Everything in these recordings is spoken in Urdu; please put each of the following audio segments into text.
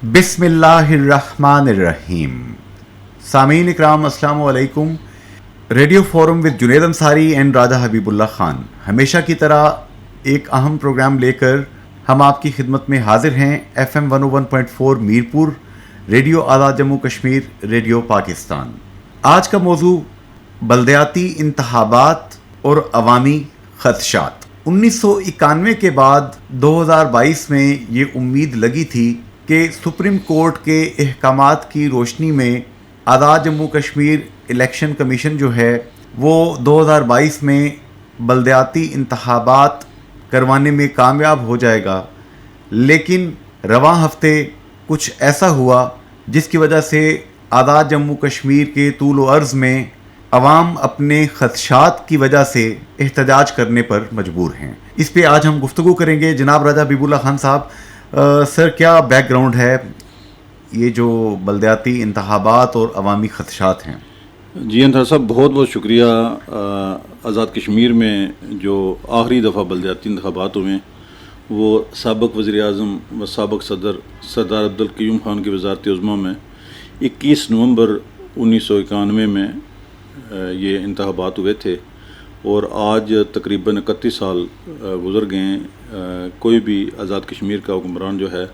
بسم اللہ الرحمن الرحیم. سامعین اکرام السلام علیکم. Radio forum with Junaid Ansari and Raja Habib Ullah Khan ہمیشہ کی طرح ایک اہم پروگرام لے کر ہم آپ کی خدمت میں حاضر ہیں. ایف ایم 101.4 میرپور, ریڈیو آزاد جموں کشمیر, ریڈیو پاکستان. آج کا موضوع بلدیاتی انتخابات اور عوامی خدشات. 1991 کے بعد 2022 میں یہ امید لگی تھی کہ سپریم کورٹ کے احکامات کی روشنی میں آزاد جموں کشمیر الیکشن کمیشن جو ہے وہ 2022 میں بلدیاتی انتخابات کروانے میں کامیاب ہو جائے گا. لیکن رواں ہفتے کچھ ایسا ہوا جس کی وجہ سے آزاد جموں کشمیر کے طول و عرض میں عوام اپنے خدشات کی وجہ سے احتجاج کرنے پر مجبور ہیں. اس پہ آج ہم گفتگو کریں گے. جناب راجہ حبیب اللہ خان صاحب, سر کیا بیک گراؤنڈ ہے یہ جو بلدیاتی انتخابات اور عوامی خدشات ہیں؟ جی انصار صاحب, بہت بہت شکریہ. آزاد کشمیر میں جو آخری دفعہ بلدیاتی انتخابات ہوئے وہ سابق وزیر اعظم و سابق صدر سردار عبدالقیوم خان کی وزارت عظمیٰ میں 21 نومبر 1991 میں یہ انتخابات ہوئے تھے, اور آج تقریباً 31 سال گزر گئے ہیں. کوئی بھی آزاد کشمیر کا حکمران جو ہے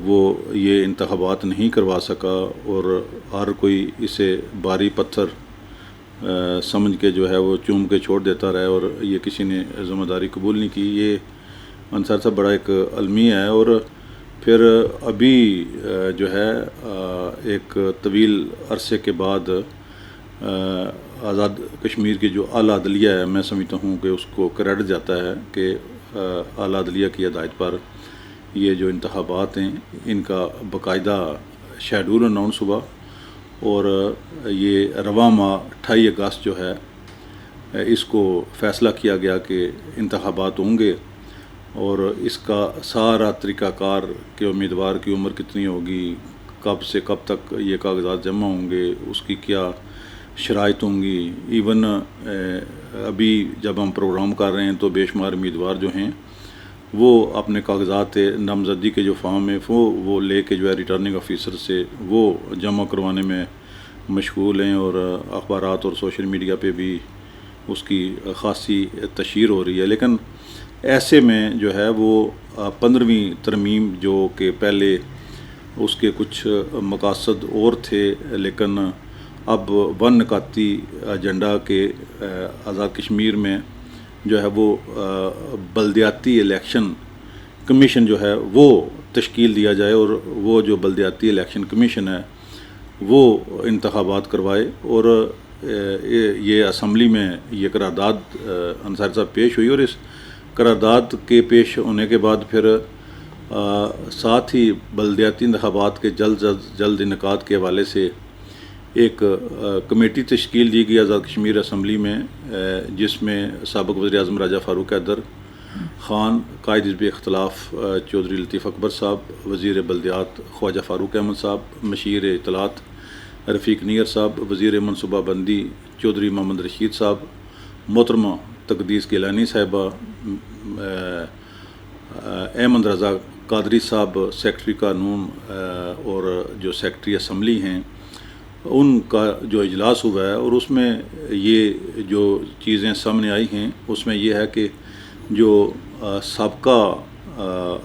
وہ یہ انتخابات نہیں کروا سکا, اور ہر کوئی اسے بھاری پتھر سمجھ کے جو ہے وہ چوم کے چھوڑ دیتا رہا, اور یہ کسی نے ذمہ داری قبول نہیں کی. یہ انصار صاحب بڑا ایک المیہ ہے. اور پھر ابھی جو ہے ایک طویل عرصے کے بعد آزاد کشمیر کی جو اعلیٰ عدلیہ ہے, میں سمجھتا ہوں کہ اس کو کریڈٹ جاتا ہے کہ اعلیٰ عدلیہ کی ہدایت پر یہ جو انتخابات ہیں ان کا باقاعدہ شیڈول اناؤنس ہوا, اور یہ رواں ماہ 28 اگست جو ہے اس کو فیصلہ کیا گیا کہ انتخابات ہوں گے, اور اس کا سارا طریقہ کار کہ امیدوار کی عمر کتنی ہوگی, کب سے کب تک یہ کاغذات جمع ہوں گے, اس کی کیا شرائط ہوں گی. ایون ابھی جب ہم پروگرام کر رہے ہیں تو بے شمار امیدوار جو ہیں وہ اپنے کاغذات نامزدگی کے جو فارم ہے وہ لے کے جو ہے ریٹرننگ آفیسر سے وہ جمع کروانے میں مشغول ہیں, اور اخبارات اور سوشل میڈیا پہ بھی اس کی خاصی تشہیر ہو رہی ہے. لیکن ایسے میں جو ہے وہ 15ویں ترمیم جو کہ پہلے اس کے کچھ مقاصد اور تھے, لیکن اب ون نکاتی ایجنڈا کے آزاد کشمیر میں جو ہے وہ بلدیاتی الیکشن کمیشن جو ہے وہ تشکیل دیا جائے, اور وہ جو بلدیاتی الیکشن کمیشن ہے وہ انتخابات کروائے. اور یہ اسمبلی میں یہ قرارداد انصاری صاحب پیش ہوئی, اور اس قرارداد کے پیش ہونے کے بعد پھر ساتھ ہی بلدیاتی انتخابات کے جلد انعقاد کے حوالے سے ایک کمیٹی تشکیل دی گئی آزاد کشمیر اسمبلی میں, جس میں سابق وزیر اعظم راجہ فاروق حیدر خان, قائد حزب اختلاف چودھری لطیف اکبر صاحب, وزیر بلدیات خواجہ فاروق احمد صاحب, مشیر اطلاعات رفیق نیر صاحب, وزیر منصوبہ بندی چودھری محمد رشید صاحب, محترمہ تقدیس گیلانی صاحبہ, احمد رضا قادری صاحب سیکرٹری قانون اور جو سیکرٹری اسمبلی ہیں, ان کا جو اجلاس ہوا ہے. اور اس میں یہ جو چیزیں سامنے آئی ہیں اس میں یہ ہے کہ جو سابقہ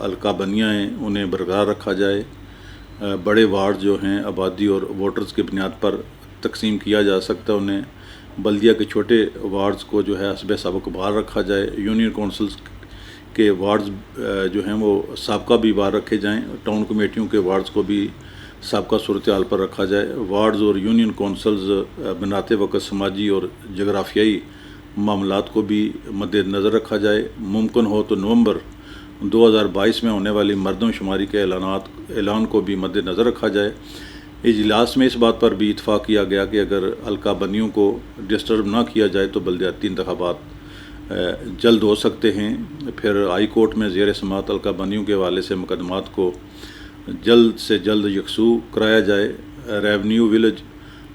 حلقہ بندیاں ہیں انہیں برقرار رکھا جائے, بڑے وارڈ جو ہیں آبادی اور ووٹرز کی بنیاد پر تقسیم کیا جا سکتا ہے انہیں, بلدیہ کے چھوٹے وارڈز کو جو ہے حسب سابق بحال رکھا جائے, یونین کونسلز کے وارڈز جو ہیں وہ سابقہ بھی بحال رکھے جائیں, ٹاؤن کمیٹیوں کے وارڈز کو بھی سابقہ صورتحال پر رکھا جائے. وارڈز اور یونین کونسلز بناتے وقت سماجی اور جغرافیائی معاملات کو بھی مد نظر رکھا جائے. ممکن ہو تو نومبر 2022 میں ہونے والی مردم شماری کے اعلان کو بھی مد نظر رکھا جائے. اجلاس میں اس بات پر بھی اتفاق کیا گیا کہ اگر حلقہ بندیوں کو ڈسٹرب نہ کیا جائے تو بلدیاتی انتخابات جلد ہو سکتے ہیں. پھر ہائی کورٹ میں زیر سماعت حلقہ بندیوں کے حوالے سے مقدمات کو جلد سے جلد یکسو کرایا جائے. ریونیو ولیج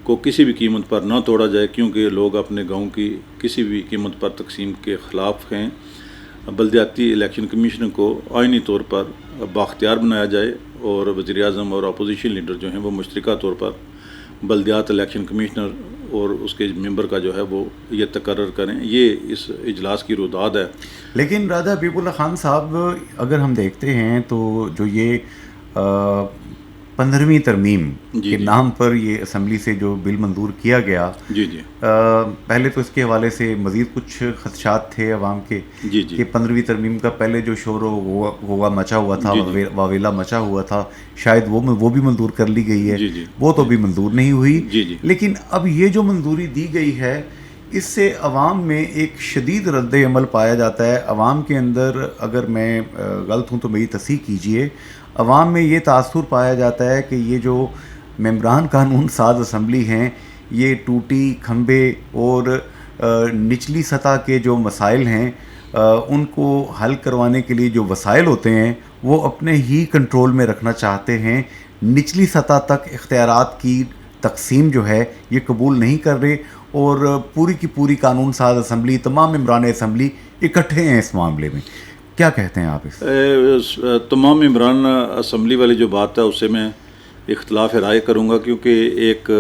کو کسی بھی قیمت پر نہ توڑا جائے, کیونکہ لوگ اپنے گاؤں کی کسی بھی قیمت پر تقسیم کے خلاف ہیں. بلدیاتی الیکشن کمیشن کو آئینی طور پر بااختیار بنایا جائے, اور وزیر اعظم اور اپوزیشن لیڈر جو ہیں وہ مشترکہ طور پر بلدیات الیکشن کمشنر اور اس کے ممبر کا جو ہے وہ یہ تقرر کریں. یہ اس اجلاس کی روداد ہے. لیکن راجہ حبیب اللہ خان صاحب اگر ہم دیکھتے ہیں تو جو یہ 15ویں ترمیم کے نام پر یہ اسمبلی سے جو بل منظور کیا گیا, جی پہلے تو اس کے حوالے سے مزید کچھ خدشات تھے عوام کے کہ 15ویں ترمیم کا پہلے جو شور و غوغا مچا ہوا تھا, واویلا مچا ہوا تھا, شاید وہ بھی منظور کر لی گئی ہے, وہ تو بھی منظور نہیں ہوئی. لیکن اب یہ جو منظوری دی گئی ہے اس سے عوام میں ایک شدید رد عمل پایا جاتا ہے. عوام کے اندر, اگر میں غلط ہوں تو میری تصحیح کیجئے, عوام میں یہ تاثر پایا جاتا ہے کہ یہ جو ممبران قانون ساز اسمبلی ہیں یہ ٹوٹی کھمبے اور نچلی سطح کے جو مسائل ہیں ان کو حل کروانے کے لیے جو وسائل ہوتے ہیں وہ اپنے ہی کنٹرول میں رکھنا چاہتے ہیں. نچلی سطح تک اختیارات کی تقسیم جو ہے یہ قبول نہیں کر رہے, اور پوری کی پوری قانون ساز اسمبلی, تمام ممبران اسمبلی اکٹھے ہیں اس معاملے میں. کیا کہتے ہیں آپ اس؟ تمام ممبران اسمبلی والی جو بات ہے اس سے میں اختلاف رائے کروں گا, کیونکہ ایک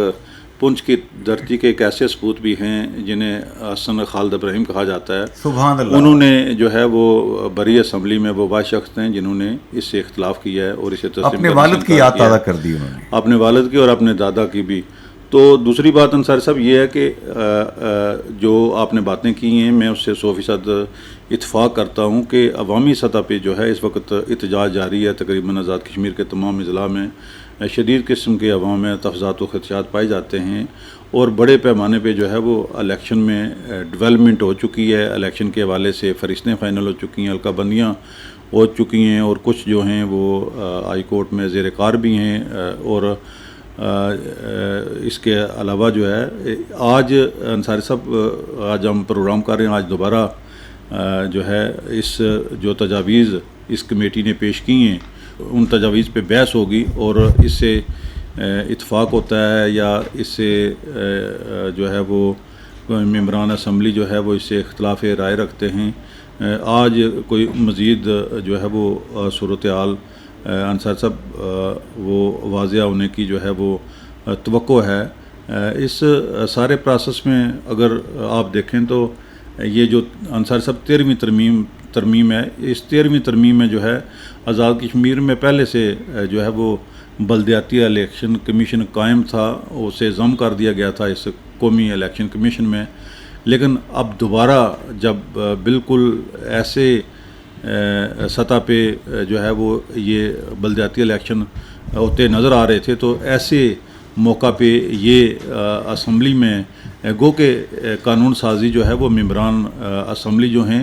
پنچ کی دھرتی کے ایک ایسے سپوت بھی ہیں جنہیں حسن خالد ابراہیم کہا جاتا ہے. سبحان اللہ. انہوں نے جو ہے وہ بری اسمبلی میں وہ واحد شخص ہیں جنہوں نے اس سے اختلاف کیا ہے اور اسے تسلیم اپنے والد کی یاد تازہ کر دی انہوں نے, اپنے والد کی اور اپنے دادا کی بھی. تو دوسری بات انصاری صاحب یہ ہے کہ جو آپ نے باتیں کی ہیں میں اس سے 100% اتفاق کرتا ہوں کہ عوامی سطح پہ جو ہے اس وقت احتجاج جاری ہے. تقریباً آزاد کشمیر کے تمام اضلاع میں شدید قسم کے عوام میں تفضات و خدشات پائے جاتے ہیں, اور بڑے پیمانے پہ جو ہے وہ الیکشن میں ڈیولپمنٹ ہو چکی ہے. الیکشن کے حوالے سے فہرستیں فائنل ہو چکی ہیں, حلقہ بندیاں ہو چکی ہیں, اور کچھ جو ہیں وہ ہائی کورٹ میں زیر کار بھی ہیں. اور اس کے علاوہ جو ہے آج انصاری صاحب آج ہم پروگرام کر رہے ہیں, آج دوبارہ جو ہے اس جو تجاویز اس کمیٹی نے پیش کی ہیں ان تجاویز پہ بحث ہوگی, اور اس سے اتفاق ہوتا ہے یا اس سے جو ہے وہ ممبران اسمبلی جو ہے وہ اس سے اختلاف رائے رکھتے ہیں. آج کوئی مزید جو ہے وہ صورتحال انصار صاحب وہ واضح ہونے کی جو ہے وہ توقع ہے. اس سارے پروسیس میں اگر آپ دیکھیں تو یہ جو انصار صاحب 13ویں ترمیم ہے, اس 13ویں ترمیم میں جو ہے آزاد کشمیر میں پہلے سے جو ہے وہ بلدیاتی الیکشن کمیشن قائم تھا, اسے ضم کر دیا گیا تھا اس قومی الیکشن کمیشن میں. لیکن اب دوبارہ جب بالکل ایسے سطح پہ جو ہے وہ یہ بلدیاتی الیکشن ہوتے نظر آ رہے تھے, تو ایسے موقع پہ یہ اسمبلی میں گو کہ قانون سازی جو ہے وہ ممبران اسمبلی جو ہیں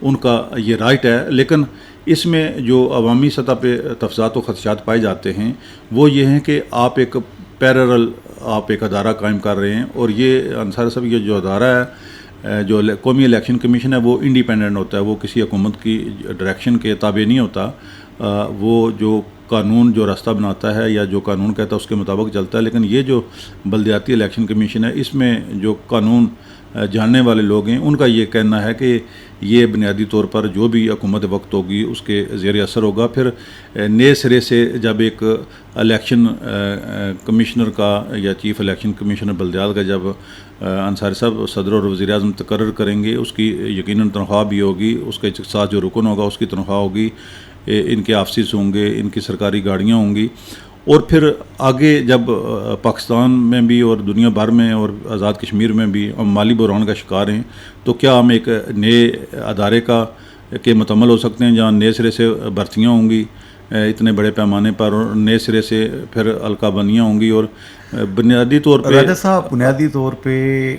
ان کا یہ رائٹ ہے. لیکن اس میں جو عوامی سطح پہ تفضات و خدشات پائے جاتے ہیں وہ یہ ہیں کہ آپ ایک پیررل آپ ایک ادارہ قائم کر رہے ہیں, اور یہ انصار صاحب یہ جو ادارہ ہے جو قومی الیکشن کمیشن ہے وہ انڈیپینڈنٹ ہوتا ہے, وہ کسی حکومت کی ڈائریکشن کے تابع نہیں ہوتا. وہ جو قانون جو راستہ بناتا ہے یا جو قانون کہتا ہے اس کے مطابق چلتا ہے. لیکن یہ جو بلدیاتی الیکشن کمیشن ہے اس میں جو قانون جاننے والے لوگ ہیں ان کا یہ کہنا ہے کہ یہ بنیادی طور پر جو بھی حکومت وقت ہوگی اس کے زیر اثر ہوگا. پھر نئے سرے سے جب ایک الیکشن کمشنر کا یا چیف الیکشن کمشنر بلدیات کا جب انصاری صاحب صدر اور وزیر اعظم تقرر کریں گے, اس کی یقیناً تنخواہ بھی ہوگی, اس کے ساتھ جو رکن ہوگا اس کی تنخواہ ہوگی, ان کے آفسز ہوں گے, ان کی سرکاری گاڑیاں ہوں گی. اور پھر آگے جب پاکستان میں بھی اور دنیا بھر میں اور آزاد کشمیر میں بھی ہم مالی بحران کا شکار ہیں, تو کیا ہم ایک نئے ادارے کے متعمل ہو سکتے ہیں جہاں نئے سرے سے بھرتیاں ہوں گی اتنے بڑے پیمانے پر, اور نئے سرے سے پھر حلقہ بندیاں ہوں گی. اور بنیادی طور پہ راجہ صاحب بنیادی طور پہ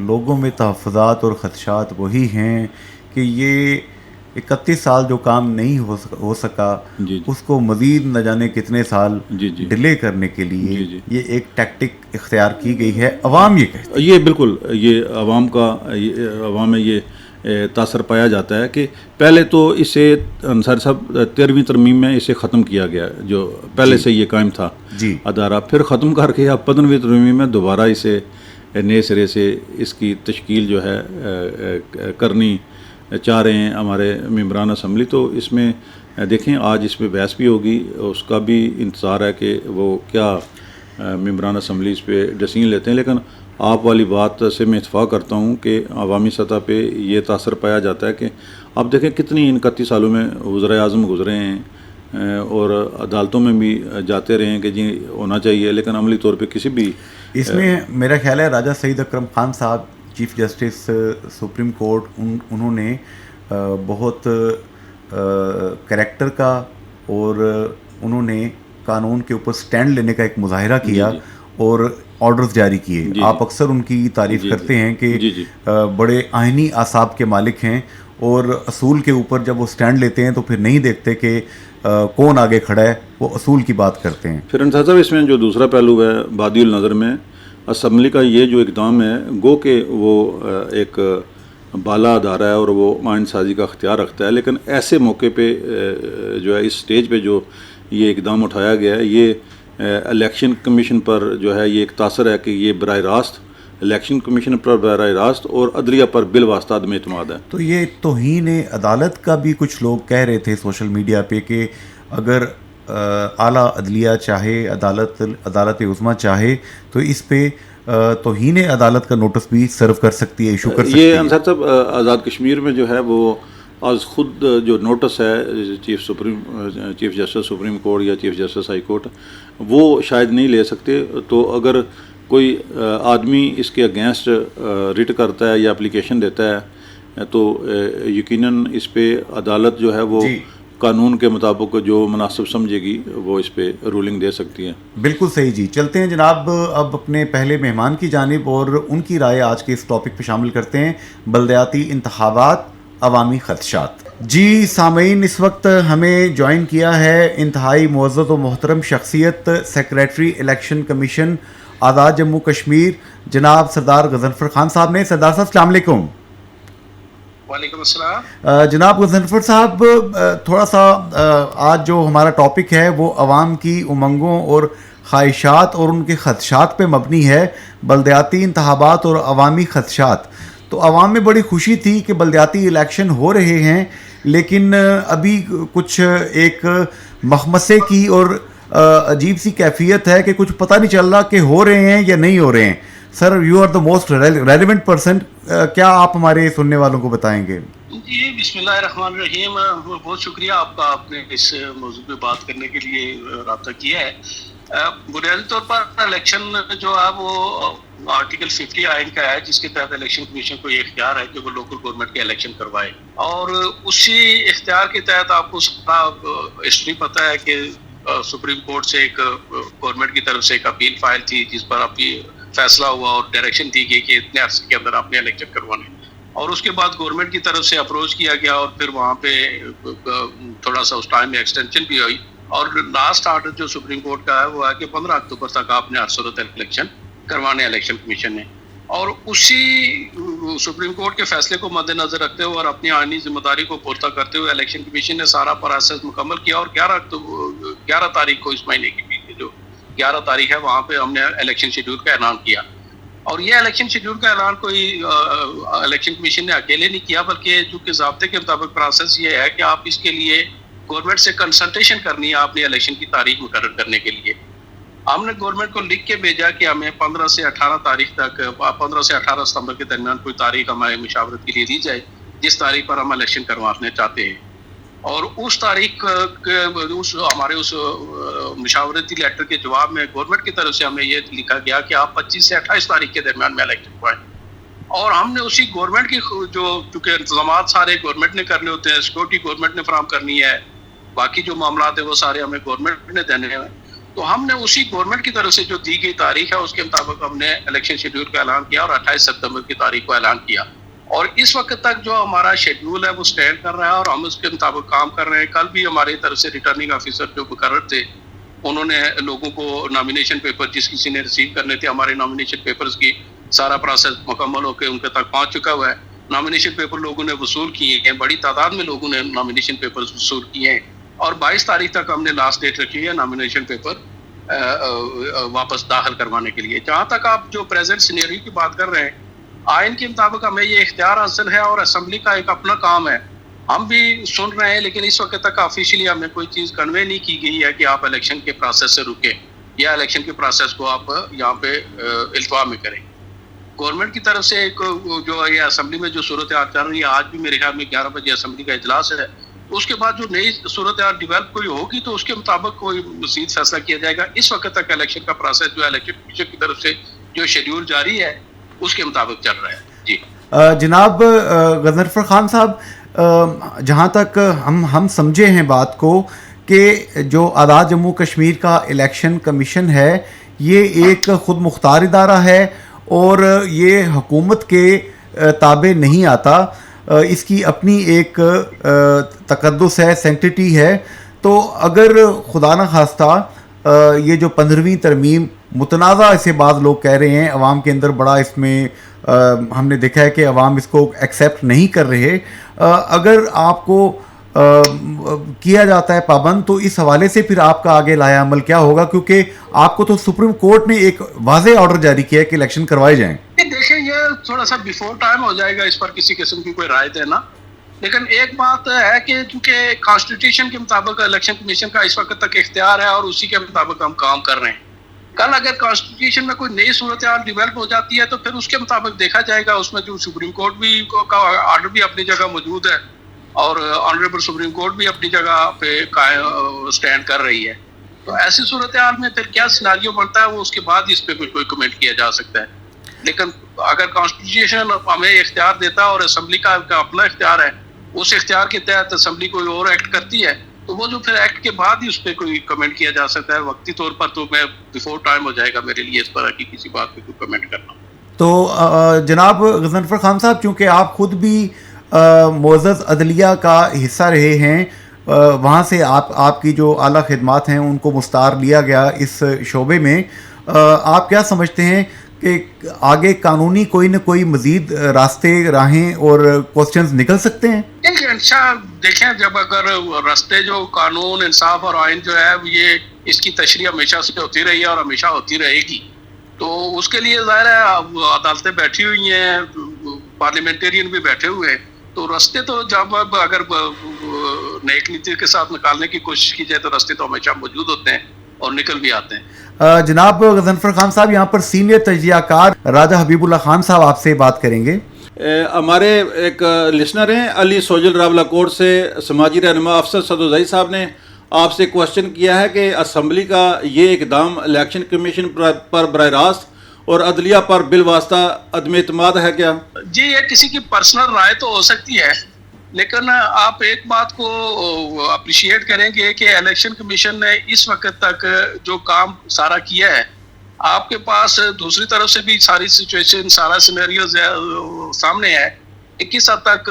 لوگوں میں تحفظات اور خدشات وہی ہیں کہ یہ 31 سال جو کام نہیں ہو سکا اس کو مزید نہ جانے کتنے سال ڈیلے کرنے کے لیے یہ ایک ٹیکٹک اختیار کی گئی ہے. عوام یہ کہتے ہیں, یہ بالکل یہ عوام میں یہ تاثر پایا جاتا ہے کہ پہلے تو اسے انصاری صاحب 13ویں ترمیم میں اسے ختم کیا گیا جو پہلے سے یہ قائم تھا ادارہ, پھر ختم کر کے اب 15ویں ترمیم میں دوبارہ اسے نئے سرے سے اس کی تشکیل جو ہے کرنی چاہ رہے ہیں ہمارے ممبران اسمبلی. تو اس میں دیکھیں آج اس پہ بحث بھی ہوگی، اس کا بھی انتظار ہے کہ وہ کیا ممبران اسمبلی اس پہ ڈسیزن لیتے ہیں، لیکن آپ والی بات سے میں اتفاق کرتا ہوں کہ عوامی سطح پہ یہ تاثر پایا جاتا ہے کہ آپ دیکھیں کتنی ان 31 سالوں میں وزرائے اعظم گزرے ہیں اور عدالتوں میں بھی جاتے رہے ہیں کہ جی ہونا چاہیے، لیکن عملی طور پہ کسی بھی اس میں میرا خیال ہے راجہ سعید اکرم خان صاحب چیف جسٹس سپریم کورٹ، انہوں نے بہت کریکٹر کا اور انہوں نے قانون کے اوپر سٹینڈ لینے کا ایک مظاہرہ کیا اور آرڈرز جاری کیے. آپ اکثر ان کی تعریف کرتے ہیں کہ بڑے آئینی اعصاب کے مالک ہیں اور اصول کے اوپر جب وہ سٹینڈ لیتے ہیں تو پھر نہیں دیکھتے کہ کون آگے کھڑا ہے، وہ اصول کی بات کرتے ہیں. پھر انصر صاحب اس میں جو دوسرا پہلو ہے بادی النظر میں اسمبلی کا یہ جو اقدام ہے، گو کہ وہ ایک بالا ادارہ ہے اور وہ آئین سازی کا اختیار رکھتا ہے، لیکن ایسے موقع پہ جو ہے اس سٹیج پہ جو یہ اقدام اٹھایا گیا ہے، یہ الیکشن کمیشن پر جو ہے یہ ایک تاثر ہے کہ یہ براہ راست الیکشن کمیشن پر براہ راست اور عدلیہ پر بالواسطہ عدم اعتماد ہے. تو یہ توہین عدالت کا بھی کچھ لوگ کہہ رہے تھے سوشل میڈیا پہ کہ اگر اعلیٰ عدلیہ چاہے، عدالت عظمیٰ چاہے تو اس پہ توہین عدالت کا نوٹس بھی سرو کر سکتی ہے، ایشو کر سکتی ہے. یہ انصر صاحب آزاد کشمیر میں جو ہے وہ آج خود جو نوٹس ہے چیف جسٹس سپریم کورٹ یا چیف جسٹس ہائی کورٹ وہ شاید نہیں لے سکتے. تو اگر کوئی آدمی اس کے اگینسٹ ریٹ کرتا ہے یا اپلیکیشن دیتا ہے تو یقیناً اس پہ عدالت جو ہے وہ قانون کے مطابق جو مناسب سمجھے گی وہ اس پہ رولنگ دے سکتی ہے. بالکل صحیح جی. چلتے ہیں جناب اب اپنے پہلے مہمان کی جانب اور ان کی رائے آج کے اس ٹاپک پہ شامل کرتے ہیں، بلدیاتی انتخابات، عوامی خدشات. جی سامعین، اس وقت ہمیں جوائن کیا ہے انتہائی معزز و محترم شخصیت سیکریٹری الیکشن کمیشن آزاد جموں کشمیر جناب سردار غضنفر خان صاحب نے. سردار صاحب السلام علیکم. وعلیکم السلام. جناب غضنفر صاحب، تھوڑا سا آج جو ہمارا ٹاپک ہے وہ عوام کی امنگوں اور خواہشات اور ان کے خدشات پہ مبنی ہے، بلدیاتی انتخابات اور عوامی خدشات. تو عوام میں بڑی خوشی تھی کہ بلدیاتی الیکشن ہو رہے ہیں، لیکن ابھی کچھ ایک مخمصے کی اور عجیب سی کیفیت ہے کہ کچھ پتہ نہیں چل رہا کہ ہو رہے ہیں یا نہیں ہو رہے ہیں. Sir you are the most relevant person, کیا آپ ہمارے سننے والوں کو بتائیں گے؟ جی بسم اللہ الرحمن الرحیم. بہت شکریہ آپ کا، آپ نے اس موضوع پہ بات کرنے کے لیے رابطہ کیا ہے. بنیادی طور پر الیکشن جو ہے وہ آرٹیکل 50 آئین کا ہے، جس کے تحت الیکشن کمیشن کو یہ اختیار ہے کہ وہ لوکل گورنمنٹ کے الیکشن کروائے. اور اسی اختیار کے تحت آپ کو سارا ہسٹری پتہ ہے کہ سپریم کورٹ سے ایک گورنمنٹ کی طرف سے ایک اپیل فائل تھی جس پر فیصلہ ہوا اور ڈائریکشن دی گئی کہ اتنے عرصے کے اندر آپ نے الیکشن کروانے. اور اس کے بعد گورنمنٹ کی طرف سے اپروچ کیا گیا اور پھر وہاں پہ تھوڑا سا اس ٹائم میں ایکسٹینشن بھی ہوئی، اور لاسٹ آرڈر جو سپریم کورٹ کا ہے وہ ہے کہ 15 اکتوبر تک آپ نے ہر صورت الیکشن کروانے الیکشن کمیشن نے. اور اسی سپریم کورٹ کے فیصلے کو مد نظر رکھتے ہوئے اور اپنی آئینی ذمہ داری کو پورتا کرتے ہوئے الیکشن کمیشن نے سارا پروسیس مکمل کیا، اور 11 تاریخ کو اس مہینے کی جو 11 تاریخ ہے وہاں پہ ہم نے الیکشن شیڈول کا اعلان کیا. اور یہ الیکشن شیڈول کا اعلان کوئی الیکشن کمیشن نے اکیلے نہیں کیا، بلکہ جو کہ ضابطے کے مطابق پروسیس یہ ہے کہ آپ اس کے لیے گورنمنٹ سے کنسلٹیشن کرنی ہے آپ نے الیکشن کی تاریخ مقرر کرنے کے لیے. ہم نے گورنمنٹ کو لکھ کے بھیجا کہ ہمیں 15 سے 18 تاریخ تک 15 سے 18 ستمبر کے درمیان کوئی تاریخ ہمارے مشاورت کے لیے دی جائے جس تاریخ پر ہم الیکشن کروانا چاہتے ہیں. اور اس تاریخ ہمارے اس مشاورتی لیٹر کے جواب میں گورنمنٹ کی طرف سے ہمیں یہ لکھا گیا کہ آپ 25 سے 28 تاریخ کے درمیان میں الیکشن کروائیں. اور ہم نے اسی گورنمنٹ کی جو چونکہ انتظامات سارے گورنمنٹ نے کرنے ہوتے ہیں، سیکورٹی گورنمنٹ نے فراہم کرنی ہے، باقی جو معاملات ہیں وہ سارے ہمیں گورنمنٹ نے دینے ہیں. تو ہم نے اسی گورنمنٹ کی طرف سے جو دی گئی تاریخ ہے اس کے مطابق ہم نے الیکشن شیڈول کا اعلان کیا اور 28 ستمبر کی تاریخ کو اعلان کیا. اور اس وقت تک جو ہمارا شیڈول ہے وہ سٹینڈ کر رہا ہے اور ہم اس کے مطابق کام کر رہے ہیں. کل بھی ہماری طرف سے ریٹرننگ آفیسر جو مقرر تھے انہوں نے لوگوں کو نامینیشن پیپر جس کسی نے ریسیو کرنے تھے، ہمارے نامینیشن پیپرز کی سارا پروسیس مکمل ہو کے ان کے تک پہنچ چکا ہوا ہے. نامینیشن پیپر لوگوں نے وصول کیے ہیں، بڑی تعداد میں لوگوں نے نامینیشن پیپر وصول کیے ہیں، اور 22 تاریخ تک ہم نے لاسٹ ڈیٹ رکھی ہے نامینیشن پیپر واپس داخل کروانے کے لیے. جہاں تک آپ جو پریزنٹ سینیریو کی بات کر رہے ہیں، آئین کے مطابق ہمیں یہ اختیار حاصل ہے اور اسمبلی کا ایک اپنا کام ہے ہم بھی سن رہے ہیں، لیکن اس وقت تک آفیشیلی ہمیں کوئی چیز کنوے نہیں کی گئی ہے کہ آپ الیکشن کے پروسیس سے رکیں یا الیکشن کے پروسیس کو آپ یہاں پہ التوا میں کریں. گورنمنٹ کی طرف سے ایک جو یہ اسمبلی میں جو صورتحال چل رہی ہے، آج بھی میرے خیال میں 11 بجے اسمبلی کا اجلاس ہے، اس کے بعد جو نئی صورتحال ڈیولپ کوئی ہوگی تو اس کے مطابق کوئی مزید فیصلہ کیا جائے گا. اس وقت تک الیکشن کا پروسیس جو ہے الیکشن کمیشن کی طرف سے جو شیڈیول جاری ہے اس کے مطابق چل رہا ہے. جی جناب غضنفر خان صاحب، جہاں تک ہم سمجھے ہیں بات کو کہ جو آزاد جموں کشمیر کا الیکشن کمیشن ہے یہ ایک خود مختار ادارہ ہے اور یہ حکومت کے تابع نہیں آتا، اس کی اپنی ایک تقدس ہے، سینکٹیٹی ہے. تو اگر خدا نہ خواستہ یہ جو 15ویں ترمیم متنازع اسے بعض لوگ کہہ رہے ہیں، عوام کے اندر بڑا اس میں ہم نے دیکھا ہے کہ عوام اس کو ایکسیپٹ نہیں کر رہے، اگر آپ کو کیا جاتا ہے پابند تو اس حوالے سے پھر آپ کا آگے لایا عمل کیا ہوگا؟ کیونکہ آپ کو تو سپریم کورٹ نے ایک واضح آرڈر جاری کیا ہے کہ الیکشن کروائے جائیں. دیکھیں یہ تھوڑا سا بیفور ٹائم ہو جائے گا اس پر کسی قسم کی کوئی رائے دینا، لیکن ایک بات ہے کہ چونکہ کانسٹیٹیوشن کے مطابق الیکشن کمیشن کا اس وقت تک اختیار ہے اور اسی کے مطابق ہم کام کر رہے ہیں. کل اگر کانسٹیٹیوشن میں کوئی نئی صورتحال ڈیولپ ہو جاتی ہے تو پھر اس کے مطابق دیکھا جائے گا. اس میں جو سپریم کورٹ بھی کا آرڈر بھی اپنی جگہ موجود ہے اور آنریبل سپریم کورٹ بھی اپنی جگہ پہ سٹینڈ کر رہی ہے. تو ایسی صورتحال میں پھر کیا سیناریو بنتا ہے وہ اس کے بعد اس پہ کوئی کمنٹ کیا جا سکتا ہے. لیکن اگر کانسٹیٹیوشن ہمیں اختیار دیتا ہے اور اسمبلی کا اپنا اختیار ہے، اس اختیار کے تحت اسمبلی کوئی اور ایکٹ کرتی ہے تو وہ جو پھر ایکٹ کے بعد ہی اس پہ کوئی کمنٹ کیا جا سکتا ہے. وقتی طور پر تو میں بیفور ٹائم ہو جائے گا میرے لیے اس طرح کی کسی بات پہ کوئی کمنٹ کرنا. تو جناب غضنفر خان صاحب، چونکہ آپ خود بھی معزز عدلیہ کا حصہ رہے ہیں، وہاں سے آپ کی جو اعلیٰ خدمات ہیں ان کو مستعار لیا گیا اس شعبے میں، آپ کیا سمجھتے ہیں کہ آگے قانونی کوئی نہ کوئی مزید راستے، راہیں اور کوسچنز نکل سکتے ہیں؟ دیکھیں، جب اگر راستے جو قانون، انصاف اور آئین جو ہے یہ اس کی تشریح ہمیشہ سے ہوتی رہی ہے اور ہمیشہ ہوتی رہے گی، تو اس کے لیے ظاہر ہے عدالتیں بیٹھی ہوئی ہیں، پارلیمنٹیرین بھی بیٹھے ہوئے ہیں. تو راستے تو جب اگر نیک نیتی کے ساتھ نکالنے کی کوشش کی جائے تو راستے تو ہمیشہ موجود ہوتے ہیں اور نکل بھی آتے ہیں. جناب غضنفر خان صاحب، یہاں پر سینئر تجزیہ کار راجہ حبیب اللہ خان صاحب آپ سے بات کریں گے. ہمارے ایک لسنر ہیں علی سوجل راولہ کوٹ سے، سماجی رہنما افسر صدوزئی صاحب نے آپ سے کوشچن کیا ہے کہ اسمبلی کا یہ اقدام الیکشن کمیشن پر براہ راست اور عدلیہ پر بالواسطہ عدم اعتماد ہے کیا؟ جی، یہ کسی کی پرسنل رائے تو ہو سکتی ہے، لیکن آپ ایک بات کو اپریشیٹ کریں گے کہ الیکشن کمیشن نے اس وقت تک جو کام سارا کیا ہے، آپ کے پاس دوسری طرف سے بھی ساری سچویشن، سارا سینیریوز سامنے ہے. 21 حد تک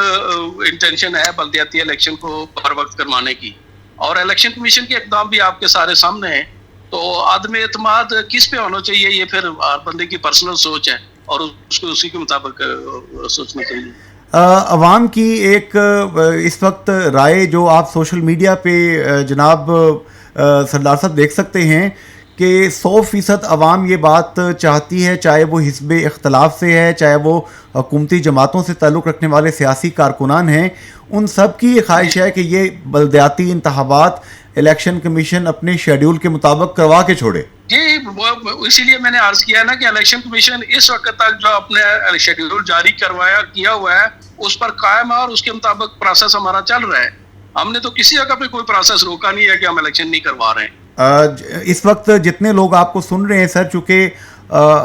انٹینشن ہے بلدیاتی الیکشن کو ہر وقت کروانے کی، اور الیکشن کمیشن کے اقدام بھی آپ کے سارے سامنے ہیں. تو عدم اعتماد کس پہ ہونا چاہیے یہ پھر ہر بندے کی پرسنل سوچ ہے اور اس کو اسی کے مطابق سوچنا چاہیے. عوام کی ایک اس وقت رائے جو آپ سوشل میڈیا پہ جناب سردار صاحب دیکھ سکتے ہیں کہ 100% عوام یہ بات چاہتی ہے، چاہے وہ حزب اختلاف سے ہے، چاہے وہ حکومتی جماعتوں سے تعلق رکھنے والے سیاسی کارکنان ہیں، ان سب کی یہ خواہش ہے کہ یہ بلدیاتی انتخابات الیکشن کمیشن اپنے شیڈیول کے مطابق کروا کے چھوڑے. جی، اسی لیے میں نے عرض کیا نا کہ الیکشن کمیشن اس وقت تک جو اپنے شیڈیول جاری کیا ہوا ہے اس پر قائم ہے اور اس کے مطابق پروسیس ہمارا چل رہا ہے. ہم نے تو کسی جگہ پہ کوئی پروسیس روکا نہیں ہے کہ ہم الیکشن نہیں کروا رہے ہیں. اس وقت جتنے لوگ آپ کو سن رہے ہیں سر، چونکہ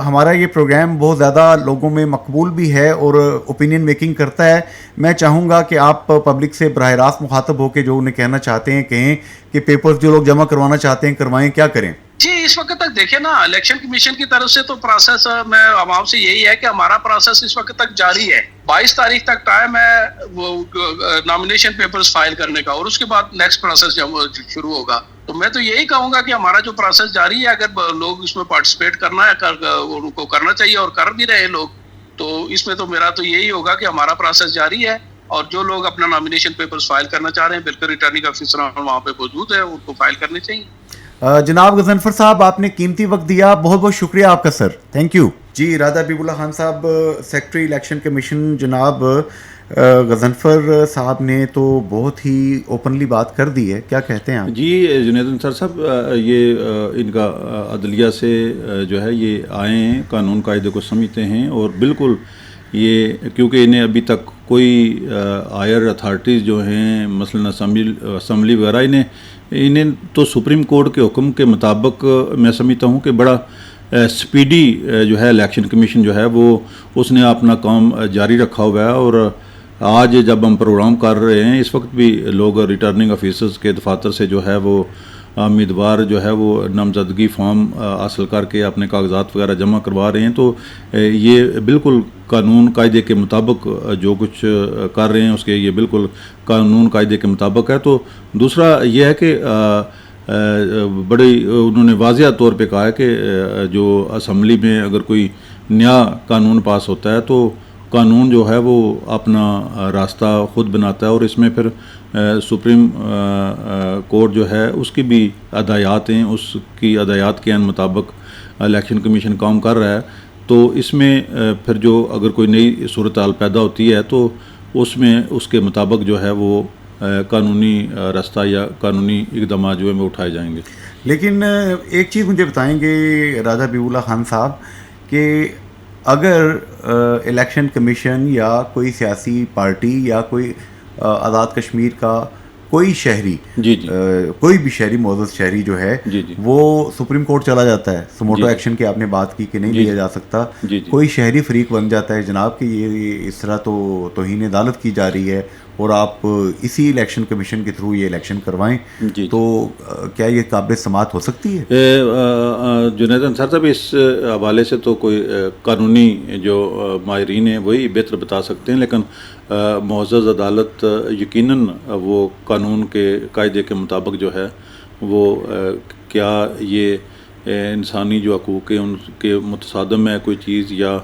ہمارا یہ پروگرام بہت زیادہ لوگوں میں مقبول بھی ہے اور اوپینین میکنگ کرتا ہے، میں چاہوں گا کہ آپ پبلک سے براہ راست مخاطب ہو کے جو انہیں کہنا چاہتے ہیں کہیں کہ پیپرز جو لوگ جمع کروانا چاہتے ہیں کروائیں، کیا کریں؟ جی، اس وقت تک دیکھیں نا، الیکشن کمیشن کی طرف سے تو پروسیس میں عوام سے یہی ہے کہ ہمارا پروسیس اس وقت تک جاری ہے. 22 تاریخ تک ٹائم ہے وہ نامینیشن پیپرز فائل کرنے کا اور اس کے بعد نیکسٹ پروسیس شروع ہوگا. تو میں تو یہی کہوں گا کہ ہمارا جو پروسیس جاری ہے، اگر لوگ اس میں پارٹیسپیٹ کرنا ہے ان کو کرنا چاہیے اور کر بھی رہے لوگ، تو اس میں تو میرا تو یہی ہوگا کہ ہمارا پروسیس جاری ہے اور جو لوگ اپنا نامینیشن پیپرز فائل کرنا چاہ رہے ہیں بالکل ریٹرننگ افیسر وہاں پہ موجود ہے، ان کو فائل کرنے چاہیے. جناب غضنفر صاحب، آپ نے قیمتی وقت دیا، بہت بہت شکریہ آپ کا سر، تھینک یو. جی، راجہ حبیب اللہ خان صاحب، سیکرٹری الیکشن کمیشن جناب، غضنفر صاحب نے تو بہت ہی اوپنلی بات کر دی ہے، کیا کہتے ہیں آپ؟ جی جنید انصار صاحب، یہ ان کا عدلیہ سے جو ہے یہ آئے ہیں، قانون قاعدے کو سمجھتے ہیں، اور بالکل یہ کیونکہ انہیں ابھی تک کوئی ہائر اتھارٹیز جو ہیں مثلاً اسمبلی وغیرہ انہیں تو سپریم کورٹ کے حکم کے مطابق میں سمجھتا ہوں کہ بڑا سپیڈی جو ہے الیکشن کمیشن جو ہے وہ اس نے اپنا کام جاری رکھا ہوا ہے. اور آج جب ہم پروگرام کر رہے ہیں اس وقت بھی لوگ ریٹرننگ آفیسرز کے دفاتر سے جو ہے وہ امیدوار جو ہے وہ نامزدگی فارم حاصل کر کے اپنے کاغذات وغیرہ جمع کروا رہے ہیں. تو یہ بالکل قانون قاعدے کے مطابق جو کچھ کر رہے ہیں اس کے یہ بالکل قانون قاعدے کے مطابق ہے. تو دوسرا یہ ہے کہ بڑی انہوں نے واضح طور پہ کہا ہے کہ جو اسمبلی میں اگر کوئی نیا قانون پاس ہوتا ہے تو قانون جو ہے وہ اپنا راستہ خود بناتا ہے، اور اس میں پھر سپریم کورٹ جو ہے اس کی بھی ہدایات ہیں، اس کی ہدایات کے مطابق الیکشن کمیشن کام کر رہا ہے. تو اس میں پھر جو اگر کوئی نئی صورتحال پیدا ہوتی ہے تو اس میں اس کے مطابق جو ہے وہ قانونی راستہ یا قانونی اقدامات جو ہے وہ اٹھائے جائیں گے. لیکن ایک چیز مجھے بتائیں گے راجہ حبیب اللہ خان صاحب کہ اگر الیکشن کمیشن یا کوئی سیاسی پارٹی یا کوئی آزاد کشمیر کا کوئی شہری جی جی کوئی بھی شہری معزز شہری جو ہے جی جی وہ سپریم کورٹ چلا جاتا ہے، سموٹو ایکشن کی آپ نے بات کی کہ نہیں لیا جا سکتا، کوئی شہری فریق بن جاتا ہے جناب کہ یہ اس طرح تو توہین عدالت کی جا رہی ہے اور آپ اسی الیکشن کمیشن کے تھرو یہ الیکشن کروائیں، تو کیا یہ قابل سماعت ہو سکتی ہے؟ جنید انصار صاحب، اس حوالے سے تو کوئی قانونی جو ماہرین ہیں وہی بہتر بتا سکتے ہیں، لیکن معزز عدالت یقیناً وہ قانون کے قاعدے کے مطابق جو ہے وہ کیا یہ انسانی جو حقوق ہیں ان کے متصادم ہے کوئی چیز، یا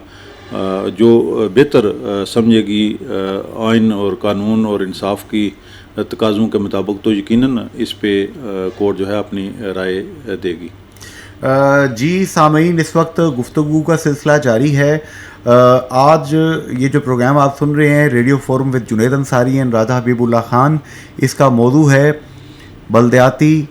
جو بہتر سمجھے گی آئین اور قانون اور انصاف کی تقاضوں کے مطابق، تو یقیناً اس پہ کورٹ جو ہے اپنی رائے دے گی. جی سامعین، اس وقت گفتگو کا سلسلہ جاری ہے. آج یہ جو پروگرام آپ سن رہے ہیں radio forum with Junaid Ansari and Raja Habib Ullah Khan, اس کا موضوع ہے بلدیاتی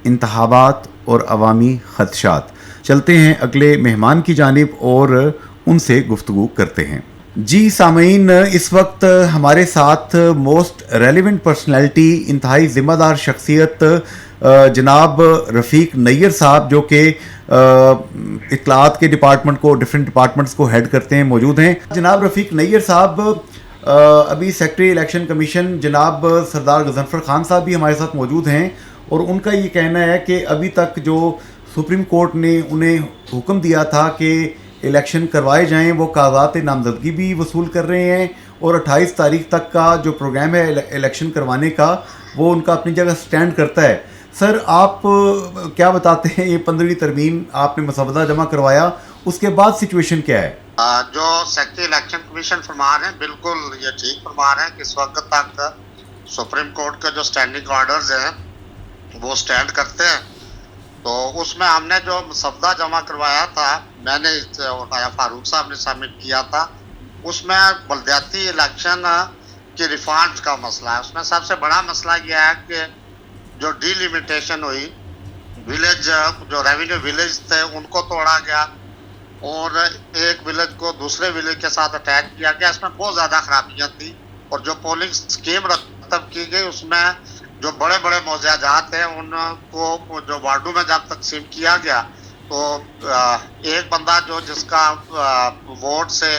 انتخابات اور عوامی خدشات. چلتے ہیں اگلے مہمان کی جانب اور ان سے گفتگو کرتے ہیں. جی سامعین، اس وقت ہمارے ساتھ موسٹ ریلیونٹ پرسنالٹی، انتہائی ذمہ دار شخصیت جناب رفیق نیر صاحب، جو کہ اطلاعات کے ڈپارٹمنٹ کو، ڈفرینٹ ڈپارٹمنٹس کو ہیڈ کرتے ہیں، موجود ہیں. جناب رفیق نیر صاحب، ابھی سیکرٹری الیکشن کمیشن جناب سردار غضنفر خان صاحب بھی ہمارے ساتھ موجود ہیں، اور ان کا یہ کہنا ہے کہ ابھی تک جو سپریم کورٹ نے انہیں حکم دیا تھا کہ الیکشن کروائے جائیں، وہ کاغذات نامزدگی بھی وصول کر رہے ہیں، اور 28 تاریخ تک کا جو پروگرام ہے الیکشن کروانے کا وہ ان کا اپنی جگہ سٹینڈ کرتا ہے. سر، آپ کیا بتاتے ہیں، یہ 15ویں ترمیم آپ نے مسودہ جمع کروایا، اس کے بعد سچویشن کیا ہے؟ جو سیکرٹری الیکشن کمیشن فرما رہے ہیں بالکل یہ ٹھیک فرما رہے ہیں کہ اس وقت تک سپریم کورٹ کے جو سٹینڈنگ آرڈرز ہیں وہ سٹینڈ کرتے ہیں. تو اس میں ہم نے جو مسودہ جمع کروایا تھا، میں نے فاروق صاحب نے سبمٹ کیا تھا، اس میں بلدیاتی الیکشن کی ریفارمز کا مسئلہ ہے. اس میں سب سے بڑا مسئلہ یہ ہے کہ جو ڈی لیمیٹیشن ہوئی، ولیج جو ریونیو ولیج تھے ان کو توڑا گیا اور ایک ولیج کو دوسرے ولیج کے ساتھ اٹیچ کیا گیا. اس میں بہت زیادہ خرابیاں تھیں، اور جو پولنگ اسکیم مرتب کی گئی اس میں جو بڑے بڑے موضوعات ہیں ان کو جو وارڈوں میں جب تقسیم کیا گیا تو ایک بندہ جو جس کا ووٹ سے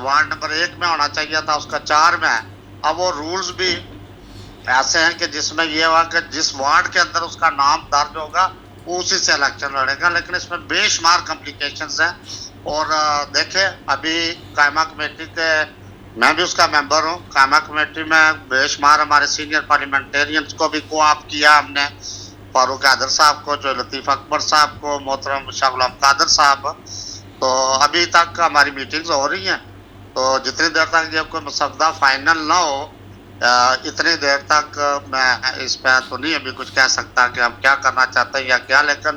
وارڈ نمبر 1 میں ہونا چاہیے تھا اس کا 4 میں ہے. اب وہ رولز بھی ایسے ہیں کہ جس میں یہ ہوا کہ جس وارڈ کے اندر اس کا نام درج ہوگا وہ اسی سے الیکشن لڑے گا، لیکن اس میں بے شمار کمپلیکیشنز ہیں. اور دیکھیں ابھی قائمہ کمیٹی کے، میں بھی اس کا ممبر ہوں، قائمہ کمیٹی میں بے شمار ہمارے سینئر پارلیمنٹیرینز کو بھی کو آپ کیا ہم نے، فاروق حیدر صاحب کو، جو لطیف اکبر صاحب کو، محترم شاہ غلام قادر صاحب. تو ابھی تک ہماری میٹنگز ہو رہی ہیں. تو جتنی دیر تک یہ کوئی مسودہ فائنل نہ ہو اتنی دیر تک میں اس پہ تو نہیں ابھی کچھ کہہ سکتا کہ ہم کیا کرنا چاہتے ہیں یا کیا. لیکن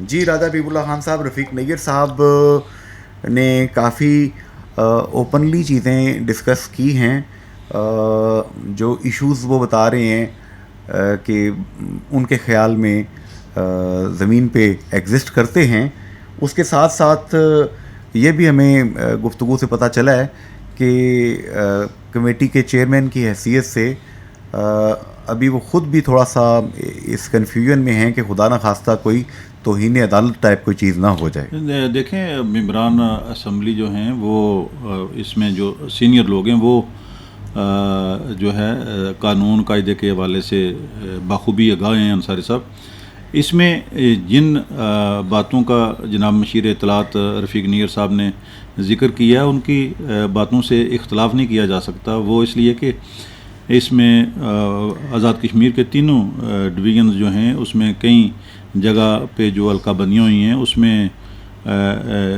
جی راجہ حبیب اللہ خان صاحب، رفیق نیر صاحب نے کافی اوپنلی چیزیں ڈسکس کی ہیں. جو ایشوز وہ بتا رہے ہیں کہ ان کے خیال میں زمین پہ ایگزسٹ کرتے ہیں، اس کے ساتھ ساتھ یہ بھی ہمیں گفتگو سے پتہ چلا ہے کہ کمیٹی کے چیئرمین کی حیثیت سے ابھی وہ خود بھی تھوڑا سا اس کنفیوژن میں ہیں کہ خدا نہ خواستہ کوئی توہین عدالت ٹائپ کوئی چیز نہ ہو جائے. دیکھیں ممبران اسمبلی جو ہیں وہ اس میں جو سینئر لوگ ہیں وہ جو ہے قانون قاعدے کے حوالے سے بخوبی آگاہ ہیں انصاری صاحب. اس میں جن باتوں کا جناب مشیر اطلاعات رفیق نیر صاحب نے ذکر کیا ہے ان کی باتوں سے اختلاف نہیں کیا جا سکتا. وہ اس لیے کہ اس میں آزاد کشمیر کے تینوں ڈویژنز جو ہیں اس میں کئی جگہ پہ جو حلقہ بندیاں ہوئی ہیں اس میں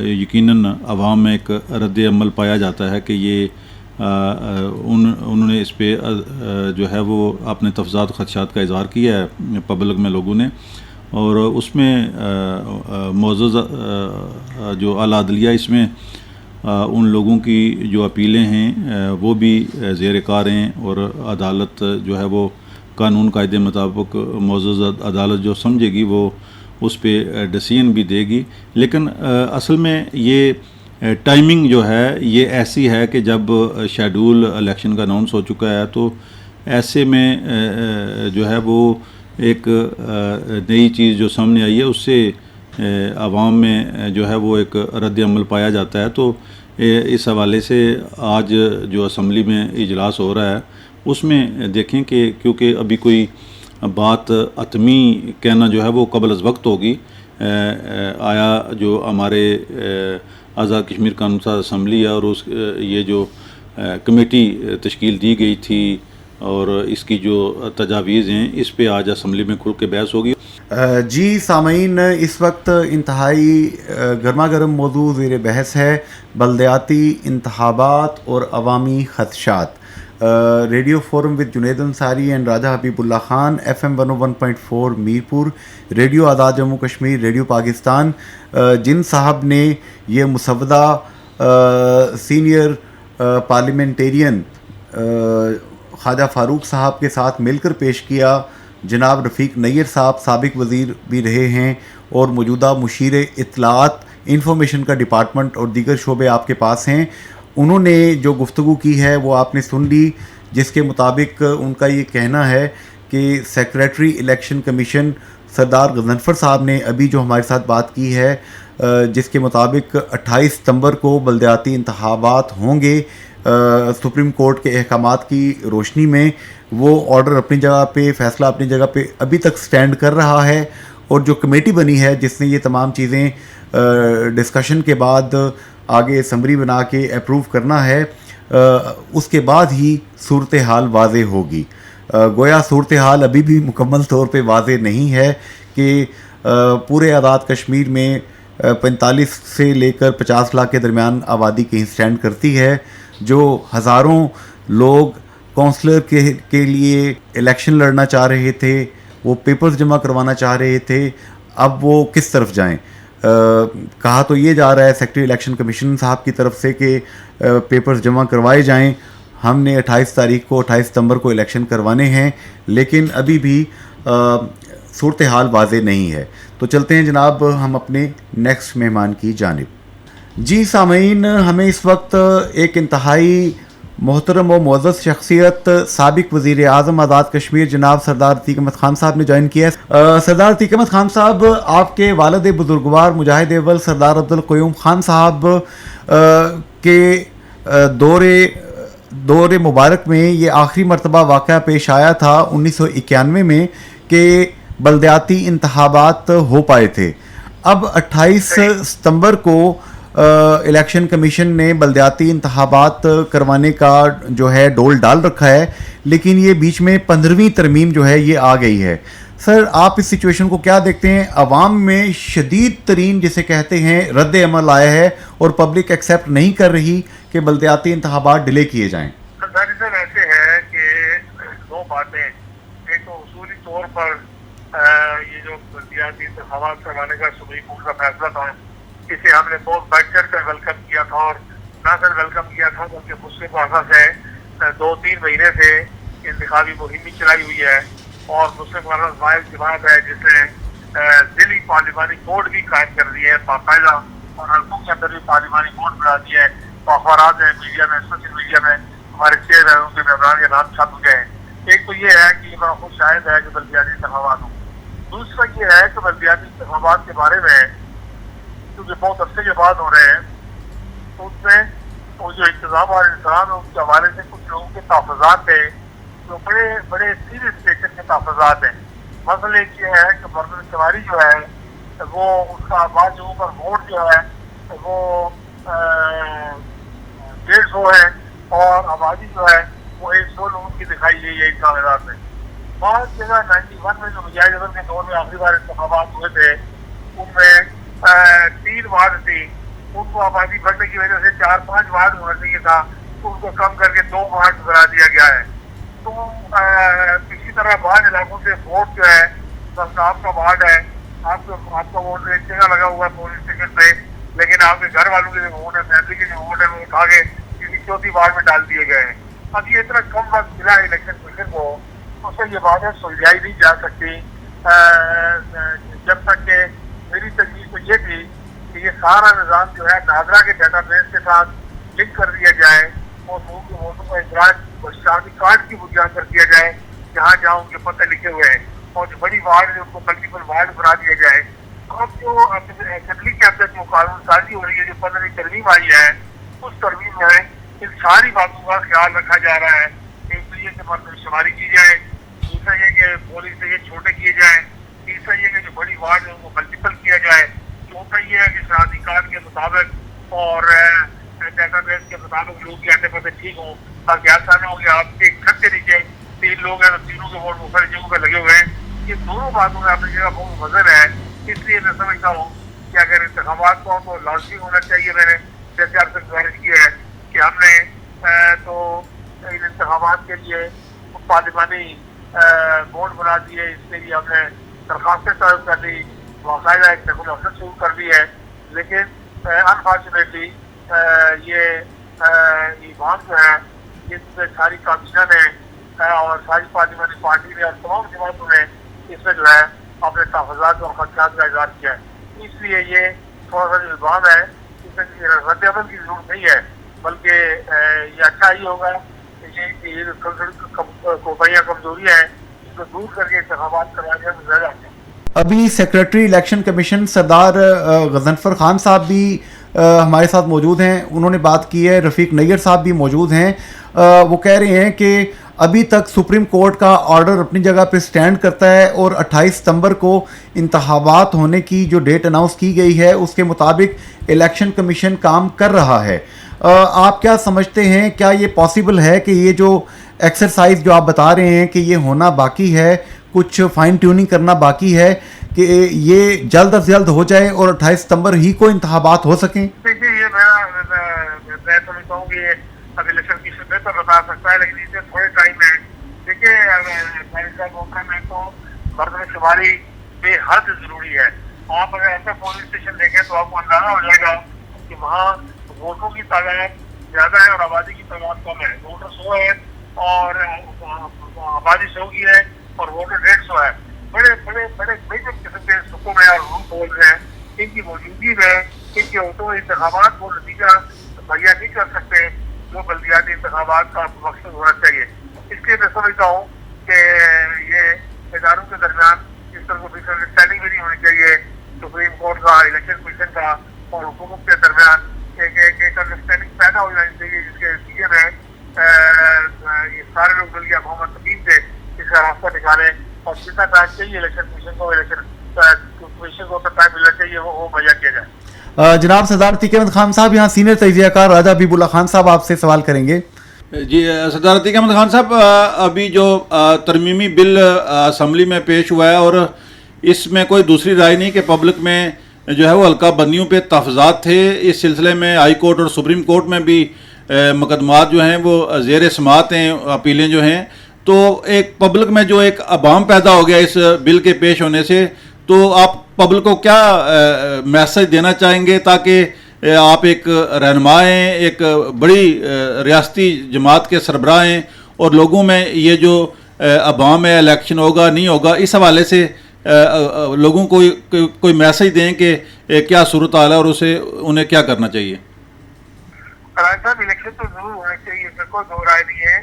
یقیناً عوام میں ایک رد عمل پایا جاتا ہے کہ یہ انہوں نے اس پہ جو ہے وہ اپنے تفضات خدشات کا اظہار کیا ہے پبلک میں لوگوں نے. اور اس میں معزز جو اعلیٰ عدلیہ اس میں ان لوگوں کی جو اپیلیں ہیں وہ بھی زیر کار ہیں اور عدالت جو ہے وہ قانون قاعدے مطابق معزز عدالت جو سمجھے گی وہ اس پہ ڈیسیژن بھی دے گی. لیکن اصل میں یہ ٹائمنگ جو ہے یہ ایسی ہے کہ جب شیڈول الیکشن کا اناؤنس ہو چکا ہے تو ایسے میں جو ہے وہ ایک نئی چیز جو سامنے آئی ہے اس سے عوام میں جو ہے وہ ایک رد عمل پایا جاتا ہے. تو اس حوالے سے آج جو اسمبلی میں اجلاس ہو رہا ہے اس میں دیکھیں کہ کیونکہ ابھی کوئی بات حتمی کہنا جو ہے وہ قبل از وقت ہوگی. آیا جو ہمارے آزاد کشمیر قانون ساز اسمبلی ہے اور اس یہ جو کمیٹی تشکیل دی گئی تھی اور اس کی جو تجاویز ہیں اس پہ آج اسمبلی میں کھل کے بحث ہوگی. جی سامعین، اس وقت انتہائی گرما گرم موضوع زیر بحث ہے بلدیاتی انتخابات اور عوامی خدشات. Radio forum with Junaid Ansari and Raja Habib Ullah Khan, FM 101.4 Mirpur, radio Azad Jammu Kashmir, radio Pakistan, جن صاحب نے یہ مسودہ سینئر پارلیمنٹیرین خواجہ فاروق صاحب کے ساتھ مل کر پیش کیا. جناب رفیق نیر صاحب سابق وزیر بھی رہے ہیں اور موجودہ مشیر اطلاعات انفارمیشن کا ڈپارٹمنٹ اور دیگر شعبے آپ کے پاس ہیں. انہوں نے جو گفتگو کی ہے وہ آپ نے سن لی، جس کے مطابق ان کا یہ کہنا ہے کہ سیکریٹری الیکشن کمیشن سردار غضنفر صاحب نے ابھی جو ہمارے ساتھ بات کی ہے جس کے مطابق 28 ستمبر کو بلدیاتی انتخابات ہوں گے. سپریم کورٹ کے احکامات کی روشنی میں وہ آرڈر اپنی جگہ پہ، فیصلہ اپنی جگہ پہ ابھی تک سٹینڈ کر رہا ہے. اور جو کمیٹی بنی ہے جس نے یہ تمام چیزیں ڈسکشن کے بعد آگے سمری بنا کے اپروو کرنا ہے، اس کے بعد ہی صورتحال واضح ہوگی. گویا صورتحال ابھی بھی مکمل طور پہ واضح نہیں ہے کہ پورے آزاد کشمیر میں 45 سے لے کر 50 لاکھ کے درمیان آبادی کہیں سٹینڈ کرتی ہے. جو ہزاروں لوگ کونسلر کے لیے الیکشن لڑنا چاہ رہے تھے، وہ پیپرز جمع کروانا چاہ رہے تھے، اب وہ کس طرف جائیں؟ کہا تو یہ جا رہا ہے سیکریٹری الیکشن کمیشن صاحب کی طرف سے کہ پیپرز جمع کروائے جائیں. ہم نے 28 ستمبر کو الیکشن کروانے ہیں، لیکن ابھی بھی صورتحال واضح نہیں ہے. تو چلتے ہیں جناب ہم اپنے نیکسٹ مہمان کی جانب. جی سامعین، ہمیں اس وقت ایک انتہائی محترم و معزز شخصیت سابق وزیر اعظم آزاد کشمیر جناب سردار عتیق احمد خان صاحب نے جوائن کیا ہے. سردار عتیق احمد خان صاحب، آپ کے والد بزرگوار مجاہد اول سردار عبدالقیوم خان صاحب کے دور مبارک میں یہ آخری مرتبہ واقعہ پیش آیا تھا 1991 میں کہ بلدیاتی انتخابات ہو پائے تھے. اب 28 ستمبر کو الیکشن کمیشن نے بلدیاتی انتخابات کروانے کا جو ہے ڈول ڈال رکھا ہے، لیکن یہ بیچ میں 15ویں ترمیم جو ہے یہ آ گئی ہے. سر، آپ اس سچویشن کو کیا دیکھتے ہیں؟ عوام میں شدید ترین جسے کہتے ہیں رد عمل آیا ہے اور پبلک ایکسیپٹ نہیں کر رہی کہ بلدیاتی انتخابات ڈیلے کیے جائیں. ظاہر ایسے ہے کہ دو باتیں، ایک تو اصولی طور پر یہ جو بلدیاتی انتخابات کروانے کا سپریم کورٹ کا فیصلہ تھا، اسے ہم نے بہت بڑھ چڑھ کر ویلکم کیا تھا، اور نہ صرف ویلکم کیا تھا بلکہ مسلم واسطہ سے 2-3 مہینے سے انتخابی مہم چلائی ہوئی ہے، اور مسلم واسطہ واحد جماعت ہے جس نے ضلعی پارلیمانی بورڈ بھی قائم کر دی ہے باقاعدہ، اور حلقوں کے اندر بھی پارلیمانی بورڈ بنا دی ہے، اخبارات ہیں، میڈیا میں، سوشل میڈیا میں ہمارے چیئرمین کے ممبران کے نام چھپ گئے ہیں۔ ایک تو یہ ہے کہ یہ بڑا خوش شاہد ہے کہ بلدیاتی انتخابات ہوں، دوسرا یہ ہے کہ بلدیاتی انتخابات کے بارے میں کیونکہ بہت عرصے کے بعد ہو رہے ہیں تو اس میں وہ جو انتظام اور انتظام ہے اس کے حوالے سے کچھ لوگوں کے تحفظات تھے جو بڑے بڑے سیریس نیچر کے تحفظات ہیں۔ مسئلہ ایک یہ ہے کہ مردم شماری جو ہے وہ اس کا بعض جگہوں پر ووٹ جو ہے وہ 150 ہے، اور آبادی جو ہے وہ 100 لوگوں کی دکھائی گئی ہے ان کاغذات میں۔ بعض جگہ 91 میں جو مجاہد اعظم کے دور میں آخری بار انتخابات ہوئے تھے ان میں 3 وارڈ تھی، ان کو آبادی بڑھنے کی وجہ سے 4-5 وارڈ ہونا چاہیے تھا، تو ان کو کم کر کے 2 وارڈ بنا دیا گیا ہے۔ تو اسی طرح بعض علاقوں سے ووٹ جو ہے بس آپ کا وارڈ ہے، آپ کا ووٹ ایک جگہ لگا ہوا ہے پولنگ اسٹیشن پہ، لیکن آپ کے گھر والوں کے جو ووٹ ہے، فیملی کے جو ووٹ ہے وہ اٹھا کے کسی چوتھی وارڈ میں ڈال دیے گئے ہیں۔ اب یہ اتنا کم وقت ملا ہے الیکشن کمیشن کو، اس سے یہ باتیں سلجھائی نہیں جا سکتی جب تک کہ میری تجویز تو یہ تھی کہ یہ سارا نظام جو ہے ناظرہ کے ڈیٹا بیس کے ساتھ لنک کر دیا جائے، اور لوگوں کے ووٹوں کا اندراج شناختی کارڈ کی بنیاد پر کیا جائے جہاں جہاں ان کے پتہ لکھے ہوئے ہیں، اور جو بڑی وارڈ ہے ان کو ملٹیپل وارڈ بنا دیا جائے۔ اب جو اسمبلی کے اندر جو قانون سازی ہو رہی ہے، جو 15 ترمیم آئی ہے، اس ترمیم میں ان ساری باتوں کا خیال رکھا جا رہا ہے۔ ایک تو یہ کہ مردم شماری کی جائے، دوسرا یہ کہ پولیس سے یہ چھوٹے کیے جائیں، تیسرا یہ کہ جو بڑی وارڈ ہے ان کو ملٹیپل کیا جائے، چوتھا یہ ہے کہ شناختی کارڈ کے مطابق اور ڈیٹا بیس کے مطابق لوگ کے آتے پتے ٹھیک ہوں، تاکہ ایسا نہ ہو کہ آپ کے چھت کے نیچے 3 لوگ ہیں تو تینوں کے ووٹ مختلف جگہوں پہ لگے ہوئے ہیں۔ یہ دونوں باتوں میں اپنی جگہ بہت وزن ہے، اس لیے میں سمجھتا ہوں کہ اگر انتخابات کو تو لازمی ہونا چاہیے۔ میں نے جیسے آپ سے گزارش کی ہے کہ ہم نے تو ان انتخابات کے لیے پارلیمانی بورڈ بنا دیے، اس کے لیے ہم نے درخواستیں طلب کر لی، باقاعدہ ایک ٹیبل آفس شروع کر دی ہے، لیکن انفارچونیٹلی یہ ایوان جو ہے جن میں ساری کمیشن ہے اور ساری پارلیمانی پارٹی نے اور تمام جماعتوں نے اس میں جو ہے اپنے تحفظات اور خدشات کا اظہار کیا ہے۔ اس لیے یہ تھوڑا سا جو الزام ہے اس میں رد عمل کی ضرورت نہیں ہے، بلکہ یہ اچھا ہی ہوگا کہ یہ کوتاہیاں کمزوریاں ہیں اس کو دور کر کے انتخابات کروانے میں زیادہ اچھا۔ ابھی سیکریٹری الیکشن کمیشن سردار غضنفر خان صاحب بھی ہمارے ساتھ موجود ہیں، انہوں نے بات کی ہے، رفیق نیر صاحب بھی موجود ہیں۔ وہ کہہ رہے ہیں کہ ابھی تک سپریم کورٹ کا آرڈر اپنی جگہ پہ سٹینڈ کرتا ہے، اور 28 ستمبر کو انتخابات ہونے کی جو ڈیٹ اناؤنس کی گئی ہے اس کے مطابق الیکشن کمیشن کام کر رہا ہے۔ آپ کیا سمجھتے ہیں، کیا یہ پاسبل ہے کہ یہ جو ایکسرسائز جو آپ بتا رہے ہیں کہ یہ ہونا باقی ہے، کچھ فائن ٹیوننگ کرنا باقی ہے، کہ یہ جلد از جلد ہو جائے اور 28 ستمبر ہی کو انتخابات ہو سکیں؟ دیکھیے یہ میں سمجھتا ہوں کہ اب الیکشن کی بہتر بتا سکتا ہے، لیکن اس میں تھوڑے ٹائم ہے۔ دیکھیے میں تو مردم شماری بے حد ضروری ہے۔ آپ اگر ایسا پولنگ اسٹیشن دیکھیں تو آپ کو اندازہ ہو جائے گا کہ وہاں ووٹوں کی تعداد زیادہ ہے اور آبادی کی تعداد کم ہے۔ ووٹر 100 ہے اور آبادی 100 کی ہے اور ووٹر 150 ہے۔ بڑے بڑے بڑے میجر قسم کے سکون ہے اور روم بول رہے ہیں، ان کی موجودگی میں ان کے ووٹوں انتخابات کو نتیجہ مہیا نہیں کر سکتے جو بلدیاتی انتخابات کا مقصد ہونا چاہیے۔ اس لیے میں سمجھتا ہوں کہ یہ اداروں کے درمیان اس طرح کو مس انڈرسٹینڈنگ بھی نہیں ہونی چاہیے، سپریم کورٹ کا، الیکشن کمیشن کا اور حکومت کے درمیان ایک انڈرسٹینڈنگ پیدا ہو جانی چاہیے، جس کے نتیجے میں یہ سارے لوگ مل کے محمد تقیم سے اس کا راستہ نکالیں، اور جتنا ٹائم چاہیے الیکشن کمیشن کو ٹائم ملنا چاہیے وہ مہیا کیا جائے۔ جناب سردار عتیق احمد خان صاحب، یہاں سینئر تجزیہ کار راجہ حبیب اللہ خان صاحب آپ سے سوال کریں گے۔ جی سردار عتیق احمد خان صاحب، ابھی جو ترمیمی بل اسمبلی میں پیش ہوا ہے اور اس میں کوئی دوسری رائے نہیں کہ پبلک میں جو ہے وہ حلقہ بندیوں پہ تحفظات تھے، اس سلسلے میں ہائی کورٹ اور سپریم کورٹ میں بھی مقدمات جو ہیں وہ زیر سماعت ہیں، اپیلیں جو ہیں، تو ایک پبلک میں جو ایک عوام پیدا ہو گیا اس بل کے پیش ہونے سے، تو آپ پبلک کو کیا میسج دینا چاہیں گے تاکہ آپ ایک رہنما ہیں، ایک بڑی ریاستی جماعت کے سربراہ ہیں، اور لوگوں میں یہ جو عوام ہے الیکشن ہوگا نہیں ہوگا اس حوالے سے لوگوں کو کوئی میسج دیں کہ کیا صورتحال ہے اور انہیں کیا کرنا چاہیے؟ صاحب الیکشن تو ضرور ہونا چاہیے، اس میں کوئی دو رائے نہیں ہے،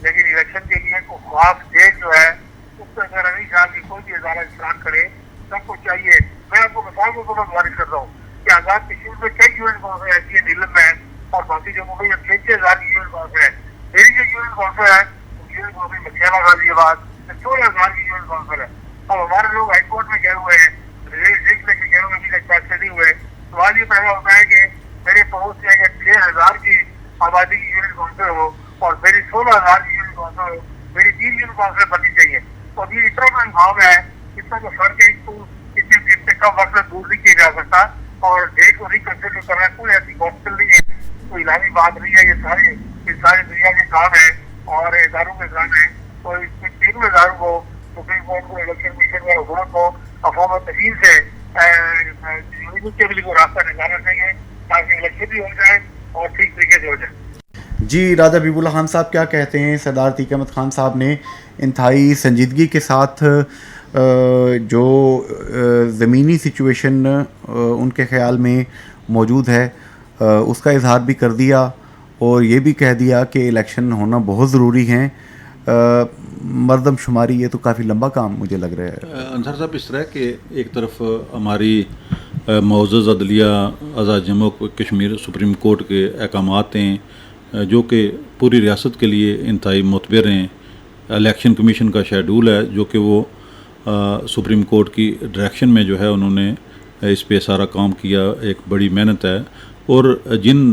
لیکن الیکشن کے لیے کوئی خاص ڈیٹ جو ہے اس پہ اگر نہیں خیال کی کوئی بھی ادارہ انسان کرے، سب کو چاہیے. میں آپ کو مثال کے طور پر گزارش کرتا ہوں کہ آزاد کشمیر میں کئی یونٹ کونسل ایسی ہیں نیلم میں اور باقی جگہوں میں 6,000 کی یونٹ کونسل ہے. میری جو یونٹ کونسل ہے یونٹ کونسل مکھیانہ غازی آباد 16,000 کی یونٹ کونسل ہے. اب ہمارے لوگ ہائی کورٹ میں گئے ہوئے ہیں، ریٹ لے کے گئے ہوئے ابھی تک فیصلے نہیں ہوئے. سوال یہ پیدا ہوتا ہے کہ میرے پڑوس سے اگر 6,000 کی آبادی کی یونٹ کونسل ہو اور میری 16,000 کی یونٹ کونسل ہو، میری 3 یونٹ کونسل بننی چاہیے. تو ابھی اتنا کا انعام ہے، اتنا جو فرق ہے، اس کو اتنے کم وقت میں دور نہیں کیا جا سکتا اور ڈیٹ کو ریکنسیڈر کرنا کوئی ایسی پاسبل نہیں ہے، کوئی الہامی بات نہیں ہے. یہ سارے دنیا کے کام ہے اور اداروں کے کام ہے. تو اس میں تینوں اداروں کو، سپریم کورٹ کو، الیکشن کمیشن کو، حکومت کو افواہ و تفہیم سے کو راستہ نکالنا چاہیے تاکہ الیکشن بھی ہو جائے اور ٹھیک طریقے سے ہو جائے. جی راجہ حبیب اللہ خان صاحب کیا کہتے ہیں؟ سردار عتیق احمد خان صاحب نے انتہائی سنجیدگی کے ساتھ جو زمینی سچویشن ان کے خیال میں موجود ہے اس کا اظہار بھی کر دیا اور یہ بھی کہہ دیا کہ الیکشن ہونا بہت ضروری ہیں. مردم شماری یہ تو کافی لمبا کام مجھے لگ رہا ہے. انصار صاحب اس طرح کہ ایک طرف ہماری معزز عدلیہ آزاد جموں کشمیر سپریم کورٹ کے احکامات ہیں جو کہ پوری ریاست کے لیے انتہائی معتبر ہیں. الیکشن کمیشن کا شیڈول ہے جو کہ وہ سپریم کورٹ کی ڈائریکشن میں جو ہے انہوں نے اس پہ سارا کام کیا، ایک بڑی محنت ہے. اور جن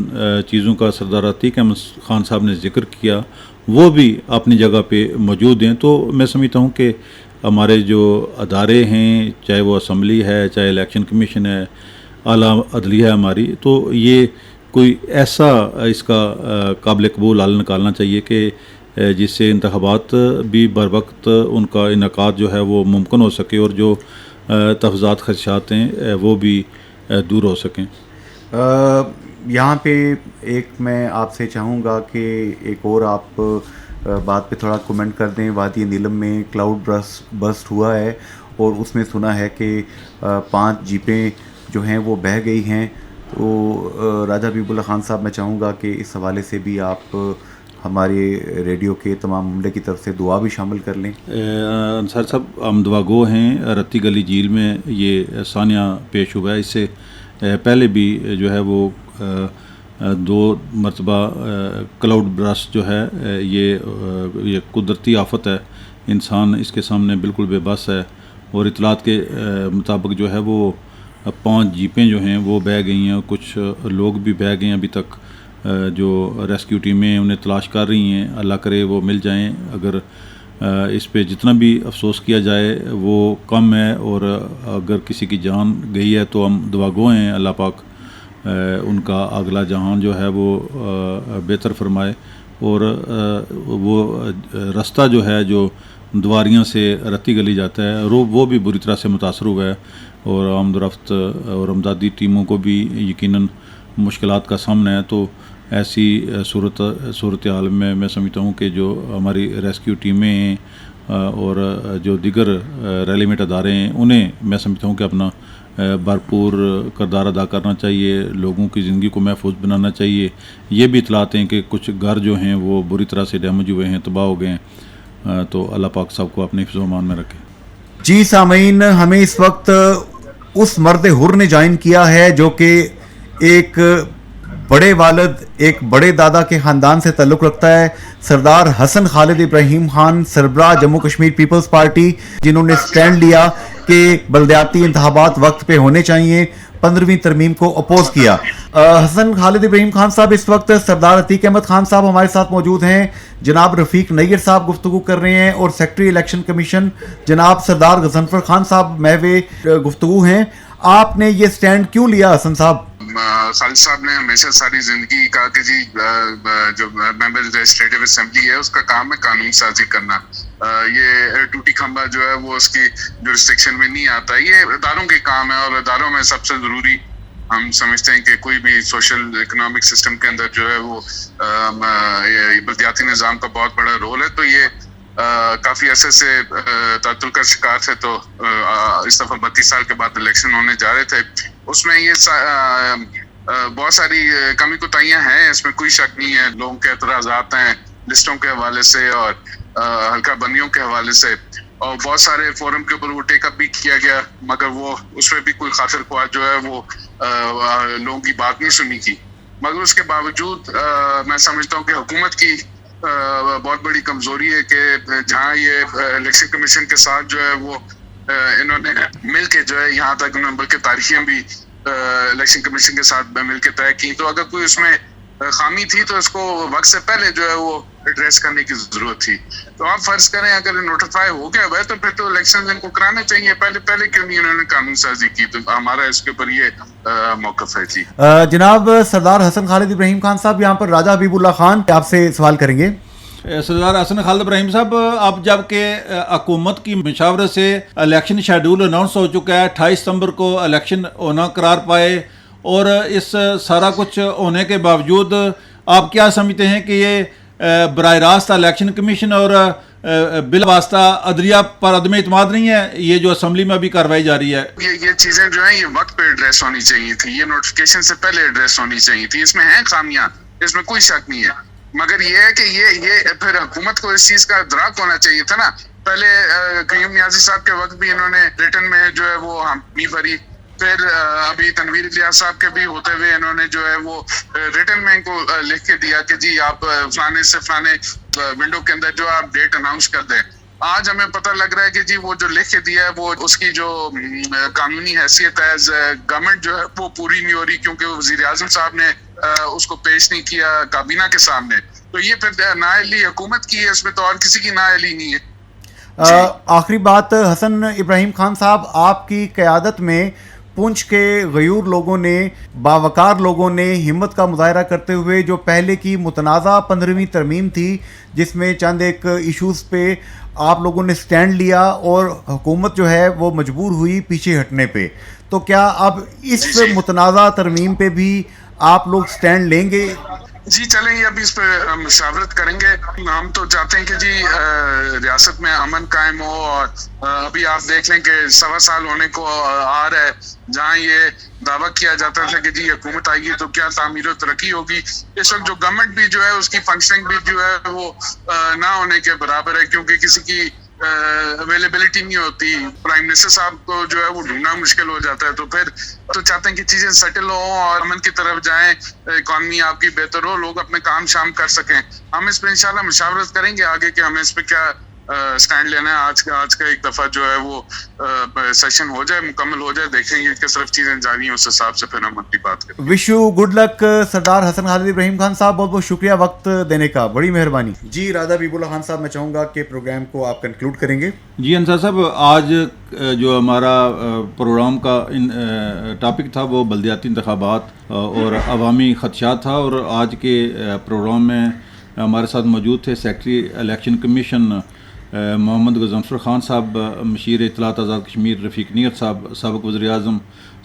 چیزوں کا سردار عتیق احمد خان صاحب نے ذکر کیا وہ بھی اپنی جگہ پہ موجود ہیں. تو میں سمجھتا ہوں کہ ہمارے جو ادارے ہیں، چاہے وہ اسمبلی ہے، چاہے الیکشن کمیشن ہے، اعلیٰ عدلیہ ہے ہماری، تو یہ کوئی ایسا اس کا قابل قبول حل نکالنا چاہیے کہ جس سے انتخابات بھی بر وقت ان کا انعقاد جو ہے وہ ممکن ہو سکے اور جو تفضات خدشات ہیں وہ بھی دور ہو سکیں. یہاں پہ ایک میں آپ سے چاہوں گا کہ ایک اور آپ بات پہ تھوڑا کومنٹ کر دیں. وادی نیلم میں کلاؤڈ برسٹ ہوا ہے اور اس میں سنا ہے کہ 5 جیپیں جو ہیں وہ بہہ گئی ہیں. تو راجہ حبیب اللہ خان صاحب میں چاہوں گا کہ اس حوالے سے بھی آپ ہمارے ریڈیو کے تمام عملے کی طرف سے دعا بھی شامل کر لیں. انصار صاحب ہم دعا گو ہیں. رتی گلی جھیل میں یہ ثانیہ پیش ہوا ہے. اس سے پہلے بھی جو ہے وہ 2 مرتبہ کلاؤڈ برسٹ جو ہے یہ قدرتی آفت ہے. انسان اس کے سامنے بالکل بے بس ہے اور اطلاعات کے مطابق جو ہے وہ 5 جیپیں جو ہیں وہ بہہ گئی ہیں. کچھ لوگ بھی بہہ گئے ہیں. ابھی تک جو ریسکیو ٹیمیں انہیں تلاش کر رہی ہیں. اللہ کرے وہ مل جائیں. اگر اس پہ جتنا بھی افسوس کیا جائے وہ کم ہے اور اگر کسی کی جان گئی ہے تو ہم دعا گو ہیں اللہ پاک ان کا اگلا جہان جو ہے وہ بہتر فرمائے. اور وہ رستہ جو ہے جو دواریاں سے رتی گلی جاتا ہے وہ بھی بری طرح سے متاثر ہوا ہے اور آمد و رفت اور امدادی ٹیموں کو بھی یقیناً مشکلات کا سامنا ہے. تو ایسی صورتحال میں سمجھتا ہوں کہ جو ہماری ریسکیو ٹیمیں ہیں اور جو دیگر ریلیونٹ ادارے ہیں انہیں میں سمجھتا ہوں کہ اپنا بھرپور کردار ادا کرنا چاہیے. لوگوں کی زندگی کو محفوظ بنانا چاہیے. یہ بھی اطلاعات ہیں کہ کچھ گھر جو ہیں وہ بری طرح سے ڈیمیج ہوئے ہیں، تباہ ہو گئے ہیں. تو اللہ پاک سب کو اپنے حفظ و امان میں رکھے. جی سامعین، ہمیں اس وقت اس مرد حر نے جوائن کیا ہے جو کہ ایک بڑے والد، ایک بڑے دادا کے خاندان سے تعلق رکھتا ہے. سردار حسن خالد ابراہیم خان، سربراہ جموں کشمیر پیپلز پارٹی، جنہوں نے سٹینڈ لیا کہ بلدیاتی انتخابات وقت پہ ہونے چاہیے، 15ویں ترمیم کو اپوز کیا. حسن خالد ابراہیم خان صاحب اس وقت سردار عتیق احمد خان صاحب ہمارے ساتھ موجود ہیں. جناب رفیق نیر صاحب گفتگو کر رہے ہیں اور سیکرٹری الیکشن کمیشن جناب سردار غضنفر خان صاحب محو گفتگو ہیں. آپ نے یہ سٹینڈ کیوں لیا حسن صاحب؟ خالد صاحب نے ہمیشہ ساری زندگی کہا کہ جی جو ممبر لیجسلیٹو اسمبلی ہے اس کا کام ہے قانون سازی کرنا. یہ ٹوٹی کھمبا جو ہے وہ اس کی جورسڈکشن میں نہیں آتا. یہ اداروں کے کام ہے اور اداروں میں سب سے ضروری ہم سمجھتے ہیں کہ کوئی بھی سوشل اکنامک سسٹم کے اندر جو ہے وہ بلدیاتی نظام کا بہت بڑا رول ہے. تو یہ کافی عرصے سے تعطل کا شکار تھے. تو اس دفعہ 32 سال کے بعد الیکشن ہونے جا رہے تھے. اس میں یہ بہت ساری کمی کوتاہیاں ہیں, اس میں کوئی شک نہیں ہے. لوگوں کے اعتراضات ہیں لسٹوں کے حوالے سے اور حلقہ بندیوں کے حوالے سے, اور بہت سارے فورم کے اوپر وہ ٹیک اپ بھی کیا گیا, مگر وہ اس میں بھی کوئی خاطر خواہ جو ہے وہ لوگوں کی بات نہیں سنی کی. مگر اس کے باوجود میں سمجھتا ہوں کہ حکومت کی بہت بڑی کمزوری ہے کہ جہاں یہ الیکشن کمیشن کے ساتھ جو ہے وہ انہوں نے مل کے جو ہے یہاں تک انہوں نے بلکہ تاریخیاں بھی الیکشن کمیشن کے ساتھ مل کے طے کی. تو اگر کوئی اس میں خامی تھی تو اس کو وقت سے پہلے جو ہے وہ ایڈریس کرنے کی ضرورت تھی. تو آپ فرض کریں اگر نوٹیفائی ہو گیا ہے تو پھر تو الیکشن ان کو کرانے چاہیے. پہلے کیوں نہیں انہوں نے قانون سازی کی؟ تو ہمارا اس کے اوپر یہ موقف ہے. جی جناب سردار حسن خالد ابراہیم خان صاحب, یہاں پر راجہ حبیب اللہ خان آپ سے سوال کریں گے. سردار حسن خالد ابراہیم صاحب, اب جب کہ حکومت کی مشاورت سے الیکشن شیڈول اناؤنس ہو چکا ہے, 28 ستمبر کو الیکشن ہونا قرار پائے, اور اس سارا کچھ ہونے کے باوجود آپ کیا سمجھتے ہیں کہ یہ براہ راست الیکشن کمیشن اور بلا واسطہ عدلیہ پر عدم اعتماد نہیں ہے, یہ جو اسمبلی میں ابھی کارروائی جاری ہے؟ یہ چیزیں جو ہیں یہ وقت پہ ایڈریس ہونی چاہیے تھی, یہ نوٹیفکیشن سے پہلے ایڈریس ہونی چاہیے تھی. اس میں ہیں خامیاں, اس میں کوئی شک نہیں ہے, مگر یہ ہے کہ یہ پھر حکومت کو اس چیز کا ادراک ہونا چاہیے تھا نا. پہلے قیوم نیازی صاحب کے وقت بھی انہوں نے ریٹن میں جو ہے وہ حامی بھری, پھر ابھی تنویر الیاس صاحب کے بھی ہوتے ہوئے انہوں نے جو ہے وہ ریٹن میں ان کو لکھ کے دیا کہ جی آپ فلانے سے فلانے ونڈو کے اندر جو آپ ڈیٹ اناؤنس کر دیں. آج ہمیں پتہ لگ رہا ہے کہ جی وہ جو لکھ کے دیا ہے وہ اس کی جو قانونی حیثیت ایز گورنمنٹ جو ہے وہ پوری نہیں ہو رہی, کیونکہ وزیر اعظم صاحب نے اس کو پیش نہیں کیا کابینہ کے سامنے. تو یہ پھر نااہلی حکومت کی ہے, اس میں تو اور کسی کی نااہلی نہیں ہے. آخری بات حسن ابراہیم خان صاحب, آپ کی قیادت میں پونچھ کے غیور لوگوں نے, باوقار لوگوں نے ہمت کا مظاہرہ کرتے ہوئے جو پہلے کی متنازع 15ویں ترمیم تھی جس میں چند ایک ایشوز پہ آپ لوگوں نے سٹینڈ لیا اور حکومت جو ہے وہ مجبور ہوئی پیچھے ہٹنے پہ, تو کیا اب اس متنازع ترمیم پہ بھی آپ لوگ سٹینڈ لیں گے؟ جی چلیں گے, ابھی اس پہ مشاورت کریں گے. ہم تو چاہتے ہیں کہ جی ریاست میں امن قائم ہو, اور ابھی آپ دیکھ لیں کہ 1.25 سال ہونے کو آ رہا ہے جہاں یہ دعویٰ کیا جاتا تھا کہ جی حکومت آئے گی تو کیا تعمیر و ترقی ہوگی. اس وقت جو گورنمنٹ بھی جو ہے اس کی فنکشننگ بھی جو ہے وہ نہ ہونے کے برابر ہے, کیونکہ کسی کی اویلیبلٹی نہیں ہوتی. پرائم منسٹر صاحب کو جو ہے وہ ڈھونڈنا مشکل ہو جاتا ہے. تو پھر تو چاہتے ہیں کہ چیزیں سیٹل ہوں اور امن کی طرف جائیں, اکانومی آپ کی بہتر ہو, لوگ اپنے کام شام کر سکیں. ہم اس پہ انشاءاللہ مشاورت کریں گے آگے کہ ہمیں اس پہ کیا سٹینڈ لینا ہے. آج کا ایک دفعہ جو ہے وہ سیشن ہو جائے, مکمل ہو جائے, دیکھیں گے کس طرف چیزیں جاری ہیں, اس حساب سے پھر ہم اپنی بات کریں. وش یو گڈ لک سردار حسن خالد ابراہیم خان صاحب, بہت بہت شکریہ وقت دینے کا, بڑی مہربانی. جی راجہ حبیب اللہ خان صاحب, میں چاہوں گا کہ پروگرام کو آپ کنکلوڈ کریں گے. جی انصار صاحب, آج جو ہمارا پروگرام کا ٹاپک تھا وہ بلدیاتی انتخابات اور عوامی خدشات تھا, اور آج کے پروگرام میں ہمارے ساتھ موجود تھے سیکرٹری الیکشن کمیشن محمد غضنفر خان صاحب, مشیر اطلاعات آزاد کشمیر رفیق نیت صاحب, سابق وزیر اعظم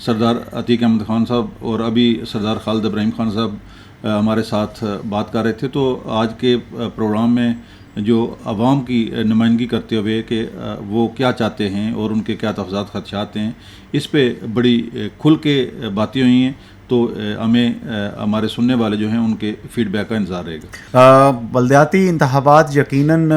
سردار عتیق احمد خان صاحب, اور ابھی سردار خالد ابراہیم خان صاحب ہمارے ساتھ بات کر رہے تھے. تو آج کے پروگرام میں جو عوام کی نمائندگی کرتے ہوئے کہ وہ کیا چاہتے ہیں اور ان کے کیا تحفظات خدشات ہیں, اس پہ بڑی کھل کے باتیں ہوئی ہیں. تو ہمیں ہمارے سننے والے جو ہیں ان کے فیڈ بیک کا انتظار رہے گا. بلدیاتی انتخابات یقیناً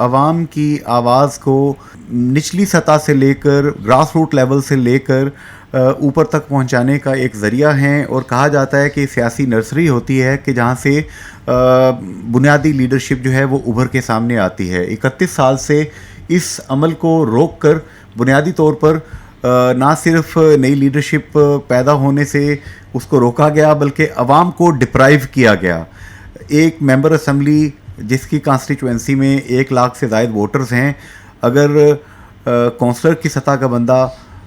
عوام کی آواز کو نچلی سطح سے لے کر گراس روٹ لیول سے لے کر اوپر تک پہنچانے کا ایک ذریعہ ہیں, اور کہا جاتا ہے کہ سیاسی نرسری ہوتی ہے کہ جہاں سے بنیادی لیڈرشپ جو ہے وہ ابھر کے سامنے آتی ہے. 31 سال سے اس عمل کو روک کر بنیادی طور پر نہ صرف نئی لیڈرشپ پیدا ہونے سے اس کو روکا گیا بلکہ عوام کو ڈپرائیو کیا گیا. ایک ممبر اسمبلی جس کی کانسٹیچوئنسی میں 1 لاکھ سے زائد ووٹرز ہیں, اگر کونسلر کی سطح کا بندہ